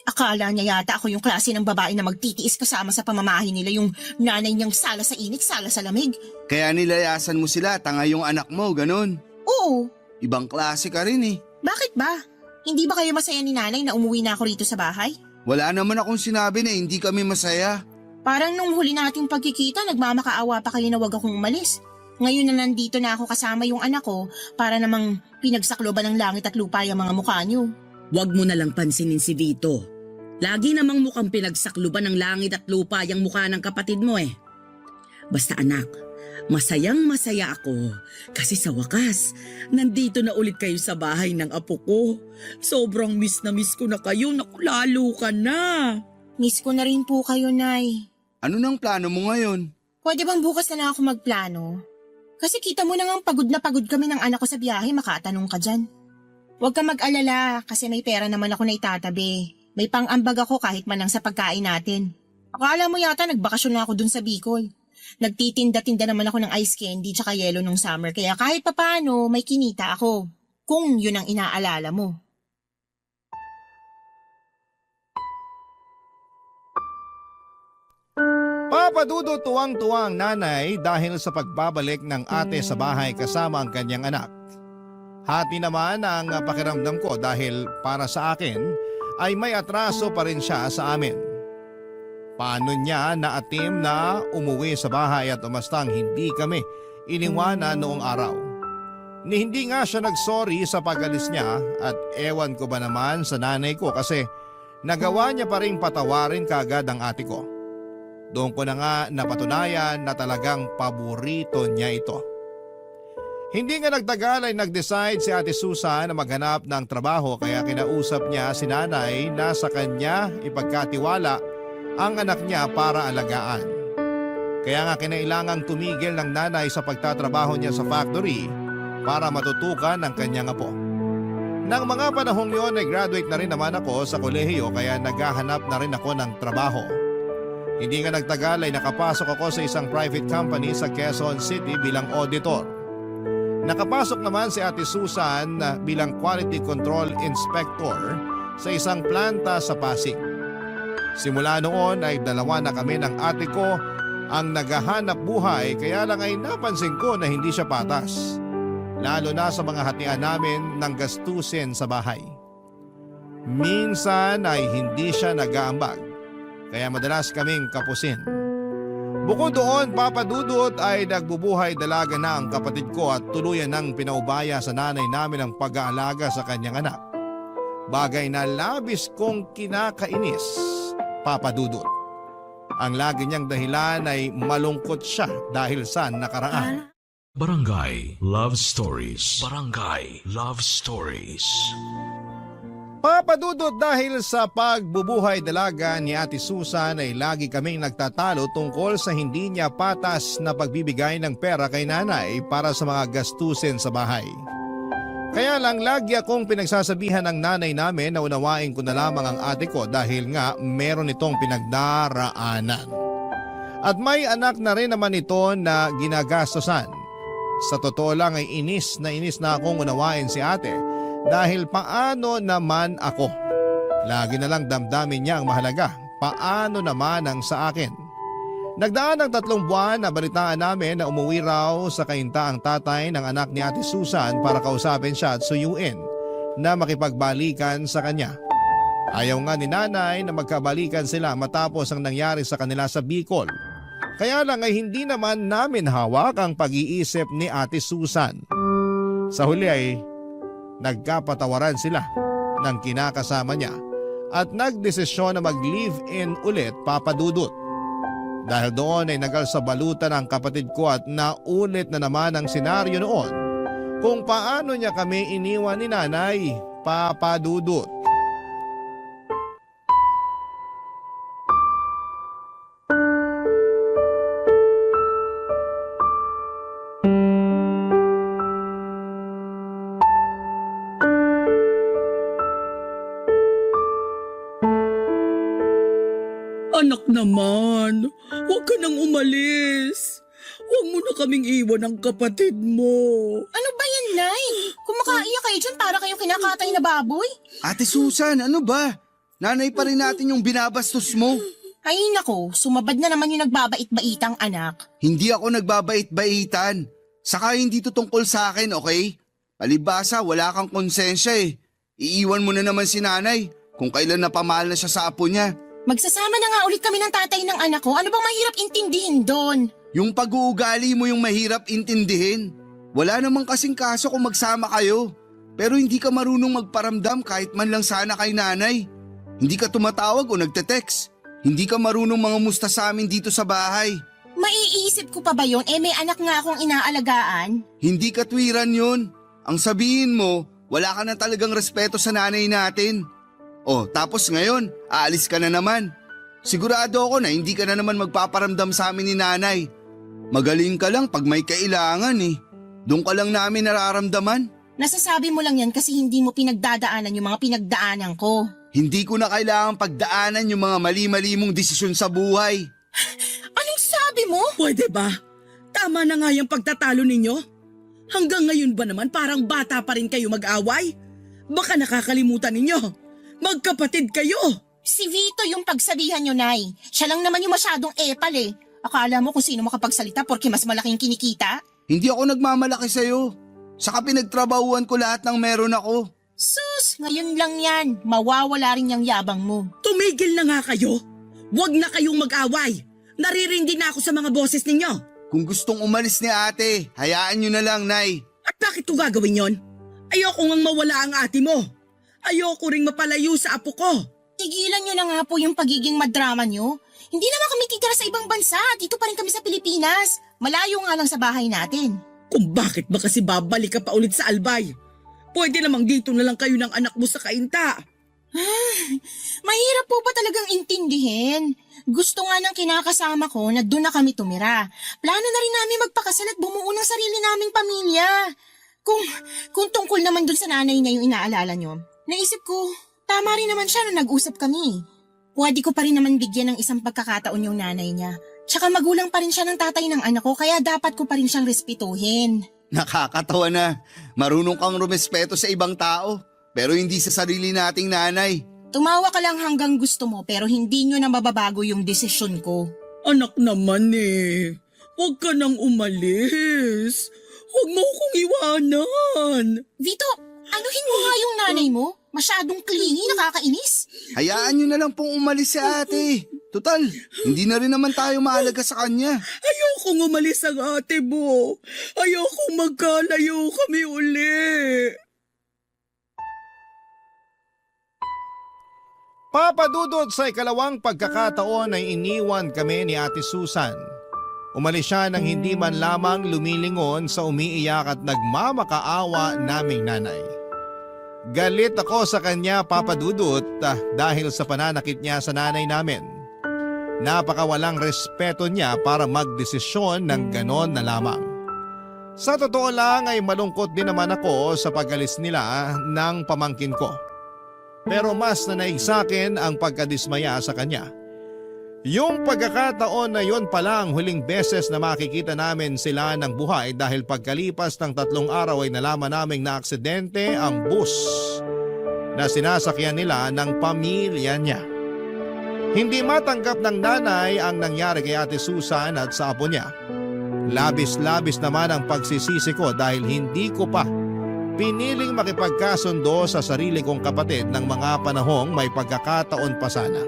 Akala niya yata ako yung klase ng babae na magtitiis kasama sa pamamahay nila yung nanay niyang sala sa init, sala sa lamig. Kaya nilayasan mo sila, tanga yung anak mo, ganun. Oo, Ibang klase ka rin eh. bakit ba? Hindi ba kayo masaya ni nanay na umuwi na ako rito sa bahay? Wala naman akong sinabi na hindi kami masaya. Parang nung huli nating pagkikita, nagmamakaawa pa kayo na wag akong umalis. Ngayon na nandito na ako kasama yung anak ko para namang pinagsakloban ng langit at lupa yung mga mukha niyo. Huwag mo na lang pansinin si Vito. Lagi namang mukhang pinagsakluban ng langit at lupa yung mukha ng kapatid mo eh. Basta anak, masayang masaya ako kasi sa wakas, nandito na ulit kayo sa bahay ng apo ko. Sobrang miss na miss ko na kayo, naku lalo ka na. Miss ko na rin po kayo, Nay. Ano nang plano mo ngayon? Pwede bang bukas na lang ako magplano? Kasi kita mo na nga pagod na pagod kami ng anak ko sa biyahe, makatanong ka dyan. Huwag ka mag-alala kasi may pera naman ako na itatabi. May pang-ambag ako kahit man lang sa pagkain natin. Akala mo yata nagbakasyon na ako dun sa Bicol. Nagtitinda-tinda naman ako ng ice candy tsaka yelo nung summer kaya kahit papano may kinita ako. Kung yun ang inaalala mo. Papa Dudut tuwang-tuwang nanay dahil sa pagbabalik ng ate sa bahay kasama ang kanyang anak. Hati naman ang pakiramdam ko dahil para sa akin ay may atraso pa rin siya sa amin. Paano niya naatim na umuwi sa bahay at umastang hindi kami iniwanan noong araw? Ni hindi nga siya nagsorry sa pag-alis niya at ewan ko ba naman sa nanay ko kasi nagawa niya pa rin patawarin kagad ang ate ko. Doon ko na nga napatunayan na talagang paborito niya ito. Hindi nga nagtagal ay nag-decide si Ate Susan na maghanap ng trabaho kaya kinausap niya si nanay na sa kanya ipagkatiwala ang anak niya para alagaan. Kaya nga kinailangang tumigil ng nanay sa pagtatrabaho niya sa factory para matutukan ang kanyang apo. Nang mga panahong yon ay graduate na rin naman ako sa kolehiyo kaya naghahanap na rin ako ng trabaho. Hindi nga nagtagal ay nakapasok ako sa isang private company sa Quezon City bilang auditor. Nakapasok naman si Ate Susan bilang quality control inspector sa isang planta sa Pasig. Simula noon ay dalawa na kami ng ate ko ang naghahanap buhay kaya lang ay napansin ko na hindi siya patas. Lalo na sa mga hatian namin ng gastusin sa bahay. Minsan ay hindi siya nag-aambag. Kaya madalas kaming kapusin. Bukod doon, Papa Dudut ay nagbubuhay dalaga na ang kapatid ko at tuluyan ng pinaubaya sa nanay namin ang pag-aalaga sa kanyang anak. Bagay na labis kong kinakainis, Papa Dudut. Ang lagi niyang dahilan ay malungkot siya dahil sa nakaraan. Barangay Love Stories. Barangay Love Stories. Papa Dudut, dahil sa pagbubuhay dalaga ni Ate Susan ay lagi kaming nagtatalo tungkol sa hindi niya patas na pagbibigay ng pera kay nanay para sa mga gastusin sa bahay. Kaya lang lagi akong pinagsasabihan ng nanay namin na unawain ko na lamang ang ate ko dahil nga meron itong pinagdaraanan. At may anak na rin naman ito na ginagastosan. Sa totoo lang ay inis na akong unawain si ate. Dahil paano naman ako? Lagi na lang damdamin niya ang mahalaga. Paano naman ang sa akin? Nagdaan ng 3 buwan na balitaan namin na umuwi raw sa kainta ang tatay ng anak ni Ate Susan para kausapin siya at suyuin na makipagbalikan sa kanya. Ayaw nga ni nanay na magkabalikan sila matapos ang nangyari sa kanila sa Bicol. Kaya lang ay hindi naman namin hawak ang pag-iisip ni Ate Susan. Sa huli ay nagkapatawaran sila ng kinakasama niya at nagdesisyon na mag-live-in ulit, Papa Dudut. Dahil doon ay nagalsabalutan ang kapatid ko at naulit na naman ang senaryo noon kung paano niya kami iniwan ni nanay, Papa Dudut. Anak naman, huwag ka nang umalis. Huwag mo na kaming iwan ng kapatid mo. Ano ba yan, Nay? Kung makaiyak kayo dyan, para kayong kinakatay na baboy? Ate Susan, ano ba? Nanay pa rin natin yung binabastos mo. Ay nako, sumabad na naman yung nagbabait-baitang anak. Hindi ako nagbabait-baitan. Saka hindi to tungkol sa akin, okay? Palibasa, wala kang konsensya eh. Iiwan mo na naman si nanay kung kailan napamahal na siya sa apo niya. Magsasama na nga ulit kami ng tatay ng anak ko. Ano bang mahirap intindihin doon? Yung pag-uugali mo yung mahirap intindihin. Wala namang kasing kaso kung magsama kayo. Pero hindi ka marunong magparamdam kahit man lang sana kay nanay. Hindi ka tumatawag o nagte-text. Hindi ka marunong mangamusta sa amin dito sa bahay. Maiisip ko pa ba yun? May anak nga akong inaalagaan. Hindi katwiran yun. Ang sabihin mo, wala ka na talagang respeto sa nanay natin. Oh, tapos ngayon, aalis ka na naman. Sigurado ako na hindi ka na naman magpaparamdam sa amin ni nanay. Magaling ka lang pag may kailangan eh. Doon ka lang namin nararamdaman. Nasasabi mo lang yan kasi hindi mo pinagdadaanan yung mga pinagdaanan ko. Hindi ko na kailangan pagdaanan yung mga mali-mali mong desisyon sa buhay. Anong sabi mo? Pwede ba? Tama na nga yung pagtatalo ninyo. Hanggang ngayon ba naman parang bata pa rin kayo mag-away? Baka nakakalimutan ninyo. Magkapatid kayo. Si Vito yung pagsabihan nyo, Nay. Siya lang naman yung masyadong epal eh. Akala mo kung sino makapagsalita porque mas malaking kinikita? Hindi ako nagmamalaki sa'yo. Saka pinagtrabahuan ko lahat ng meron ako. Sus, ngayon lang yan. Mawawala rin yung yabang mo. Tumigil na nga kayo. Huwag na kayong mag-away. Naririndi na ako sa mga boses ninyo. Kung gustong umalis ni ate, hayaan nyo na lang, Nay. At bakit ko gagawin yon? Ayoko ngang mawala ang ate mo. Ayoko ring mapalayo sa apo ko. Tigilan nyo na nga po yung pagiging madrama nyo. Hindi naman kami titira sa ibang bansa. Dito pa rin kami sa Pilipinas. Malayo nga lang sa bahay natin. Kung bakit ba kasi babalik ka pa ulit sa Albay? Pwede namang dito na lang kayo ng anak mo sa kainta. Mahirap po ba talagang intindihin? Gusto nga ng kinakasama ko na doon na kami tumira. Plano na rin namin magpakasal at bumuo ng sarili naming pamilya. Kung tungkol naman doon sa nanay niya yung inaalala nyo, naisip ko, tama rin naman siya nung nag-usap kami. Pwede ko pa rin naman bigyan ng isang pagkakataon yung nanay niya. Tsaka magulang pa rin siya ng tatay ng anak ko kaya dapat ko pa rin siyang respetuhin. Nakakatawa na. Marunong kang rumespeto sa ibang tao, pero hindi sa sarili nating nanay. Tumawa ka lang hanggang gusto mo pero hindi nyo na mababago yung desisyon ko. Anak naman eh. Huwag ka nang umalis. Huwag mo akong iwanan. Vito, anuhin mo nga yung nanay mo? Masyadong clingy, nakakainis. Hayaan nyo na lang pong umalis si ate. Total, hindi na rin naman tayo mahalaga sa kanya. Ayokong umalis ang ate mo. Ayokong magkalayo kami uli. Papa Dudut, sa ikalawang pagkakataon ay iniwan kami ni Ate Susan. Umalis siya nang hindi man lamang lumilingon sa umiiyak at nagmamakaawa naming nanay. Galit ako sa kanya, Papa Dudut, dahil sa pananakit niya sa nanay namin. Napakawalang respeto niya para magdesisyon ng ganon na lamang. Sa totoo lang ay malungkot din naman ako sa pag-alis nila ng pamangkin ko. Pero mas nanaig sa akin ang pagkadismaya sa kanya. Yung pagkakataon na yun pala ang huling beses na makikita namin sila ng buhay dahil pagkalipas ng 3 araw ay nalaman naming na aksidente ang bus na sinasakyan nila ng pamilya niya. Hindi matanggap ng nanay ang nangyari kay Ate Susan at sa apo niya. Labis-labis naman ang pagsisisi ko dahil hindi ko pa piniling makipagkasundo sa sarili kong kapatid ng mga panahong may pagkakataon pa sana.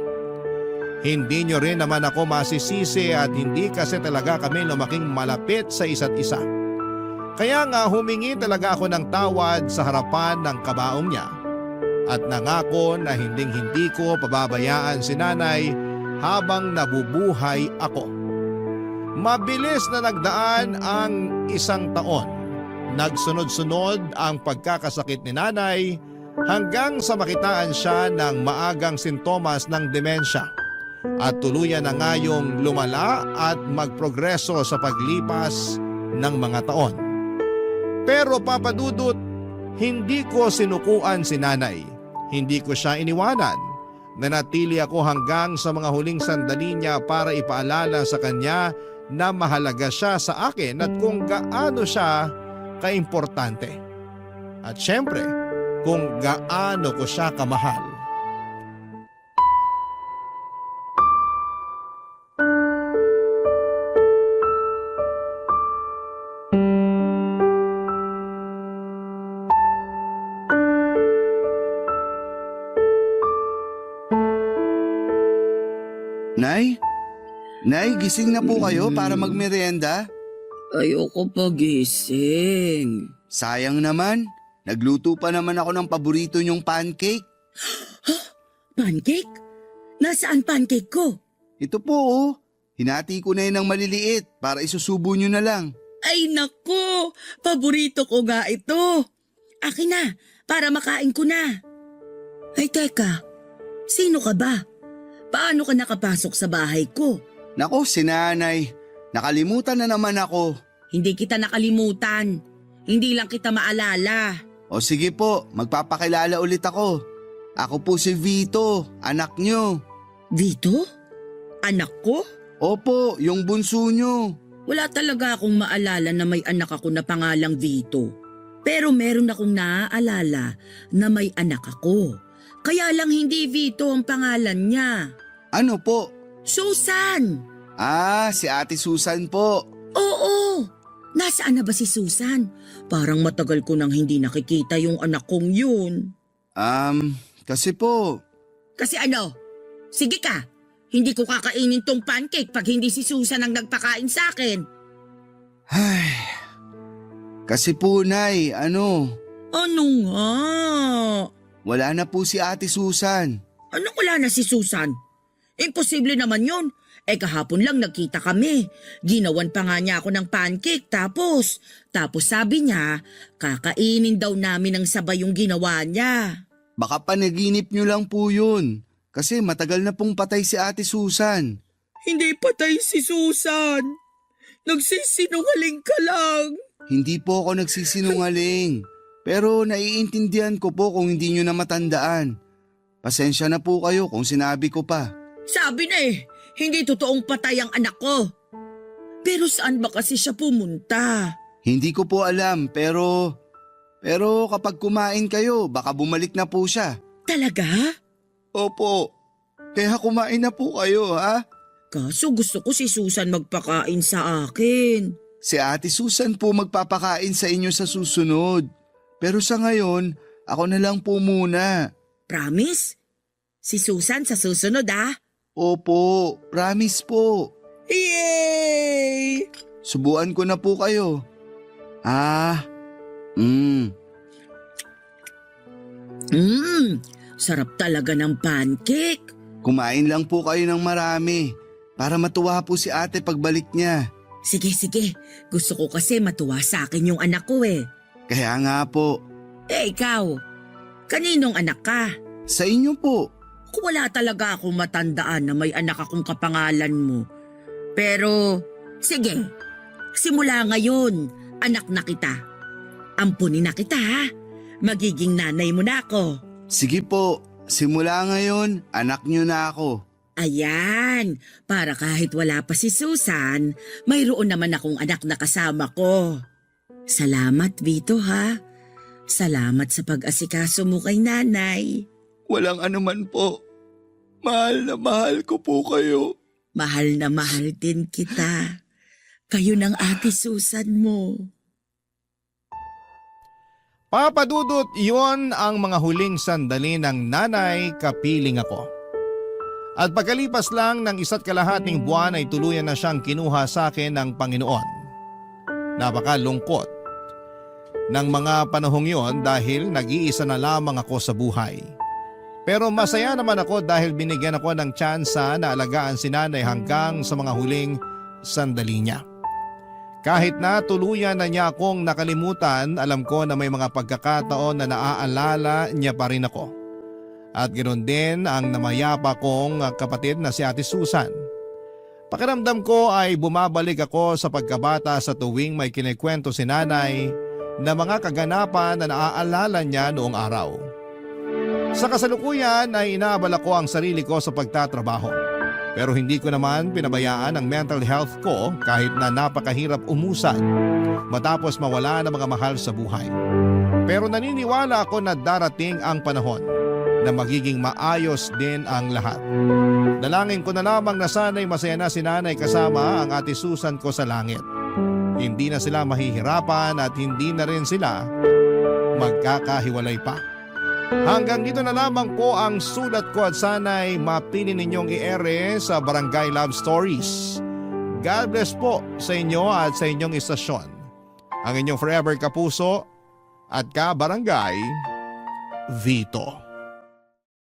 Hindi nyo rin naman ako masisisi at hindi kasi talaga kami lumaking malapit sa isa't isa. Kaya nga humingi talaga ako ng tawad sa harapan ng kabaong niya at nangako na hinding-hindi ko pababayaan si nanay habang nabubuhay ako. Mabilis na nagdaan ang 1 taon. Nagsunod-sunod ang pagkakasakit ni nanay hanggang sa makitaan siya ng maagang sintomas ng demensya at tuluyan na nga yung lumala at magprogreso sa paglipas ng mga taon. Pero Papa Dudut, hindi ko sinukuan si nanay. Hindi ko siya iniwanan. Nanatili ako hanggang sa mga huling sandali niya para ipaalala sa kanya na mahalaga siya sa akin at kung gaano siya kaimportante. At syempre, kung gaano ko siya kamahal. Nay? Nay, gising na po kayo para magmerienda? Ayoko pagising. Sayang naman. Nagluto pa naman ako ng paborito niyong pancake. Pancake? Nasaan pancake ko? Ito po oh. Hinati ko na yun ng maliliit para isusubo niyo na lang. Ay nako, paborito ko nga ito. Akin na, para makain ko na. Ay teka, sino ka ba? Paano ka nakapasok sa bahay ko? Nako, si nanay. Nakalimutan na naman ako. Hindi kita nakalimutan. Hindi lang kita maalala. O sige po, magpapakilala ulit ako. Ako po si Vito, anak niyo. Vito? Anak ko? Opo, yung bunso niyo. Wala talaga akong maalala na may anak ako na pangalang Vito. Pero meron akong naaalala na may anak ako. Kaya lang hindi Vito ang pangalan niya. Ano po? Susan! Ah, si Ate Susan po. Oo! Nasaan na ba si Susan? Parang matagal ko nang hindi nakikita yung anak kong yun. Kasi po. Kasi ano? Sige ka! Hindi ko kakainin tong pancake pag hindi si Susan ang nagpakain sa akin. Ay, kasi po, Nay, ano? Ano nga? Wala na po si Ate Susan. Ano wala na si Susan? Imposible naman yun. Kahapon lang nagkita kami. Ginawan pa nga niya ako ng pancake tapos sabi niya, kakainin daw namin ng sabay yung ginawa niya. Baka panaginip niyo lang po yun. Kasi matagal na pong patay si Ate Susan. Hindi patay si Susan. Nagsisinungaling ka lang. Hindi po ako nagsisinungaling. Pero naiintindihan ko po kung hindi nyo na matandaan. Pasensya na po kayo kung sinabi ko pa. Sabi na hindi totoong patay ang anak ko. Pero saan ba kasi siya pumunta? Hindi ko po alam pero kapag kumain kayo baka bumalik na po siya. Talaga? Opo. Kaya kumain na po kayo ha? Kaso gusto ko si Susan magpakain sa akin. Si Ate Susan po magpapakain sa inyo sa susunod. Pero sa ngayon, ako na lang po muna. Promise? Si Susan sa susunod Opo, promise po. Yay! Subuan ko na po kayo. Sarap talaga ng pancake. Kumain lang po kayo ng marami para matuwa po si ate pagbalik niya. Sige. Gusto ko kasi matuwa sa akin yung anak ko Kaya nga po. Ikaw, kaninong anak ka? Sa inyo po. Wala talaga akong matandaan na may anak akong kapangalan mo. Pero, sige, simula ngayon, anak na kita. Ampunin na kita Magiging nanay mo na ako. Sige po, simula ngayon, anak niyo na ako. Ayan, para kahit wala pa si Susan, mayroon naman akong anak na kasama ko. Salamat, Vito Salamat sa pag-asikaso mo kay nanay. Walang anuman po. Mahal na mahal ko po kayo. Mahal na mahal din kita. Kayo ng Ate Susan mo. Papa Dudut, iyon ang mga huling sandali ng nanay kapiling ako. At pagkalipas lang ng 1.5 buwan ay tuluyan na siyang kinuha sa akin ng Panginoon. Napakalungkot ng mga panahong yon dahil nag-iisa na lamang ako sa buhay. Pero masaya naman ako dahil binigyan ako ng tsansa na alagaan si nanay hanggang sa mga huling sandali niya. Kahit na tuluyan na niya akong nakalimutan, alam ko na may mga pagkakataon na naaalala niya pa rin ako. At ganoon din ang namayapa kong kapatid na si Ate Susan. Pakiramdam ko ay bumabalik ako sa pagkabata sa tuwing may kinikwento si nanay na mga kaganapan na naaalala niya noong araw. Sa kasalukuyan ay inaabala ko ang sarili ko sa pagtatrabaho. Pero hindi ko naman pinabayaan ang mental health ko kahit na napakahirap umusad matapos mawala ng mga mahal sa buhay. Pero naniniwala ako na darating ang panahon na magiging maayos din ang lahat. Dalangin ko na lamang na sana'y masaya na si nanay kasama ang Ate Susan ko sa langit. Hindi na sila mahihirapan at hindi na rin sila magkakahiwalay pa. Hanggang dito na lamang po ang sulat ko at sana'y mapili ninyong i-ere sa Barangay Love Stories. God bless po sa inyo at sa inyong istasyon. Ang inyong forever kapuso at ka-barangay, Vito.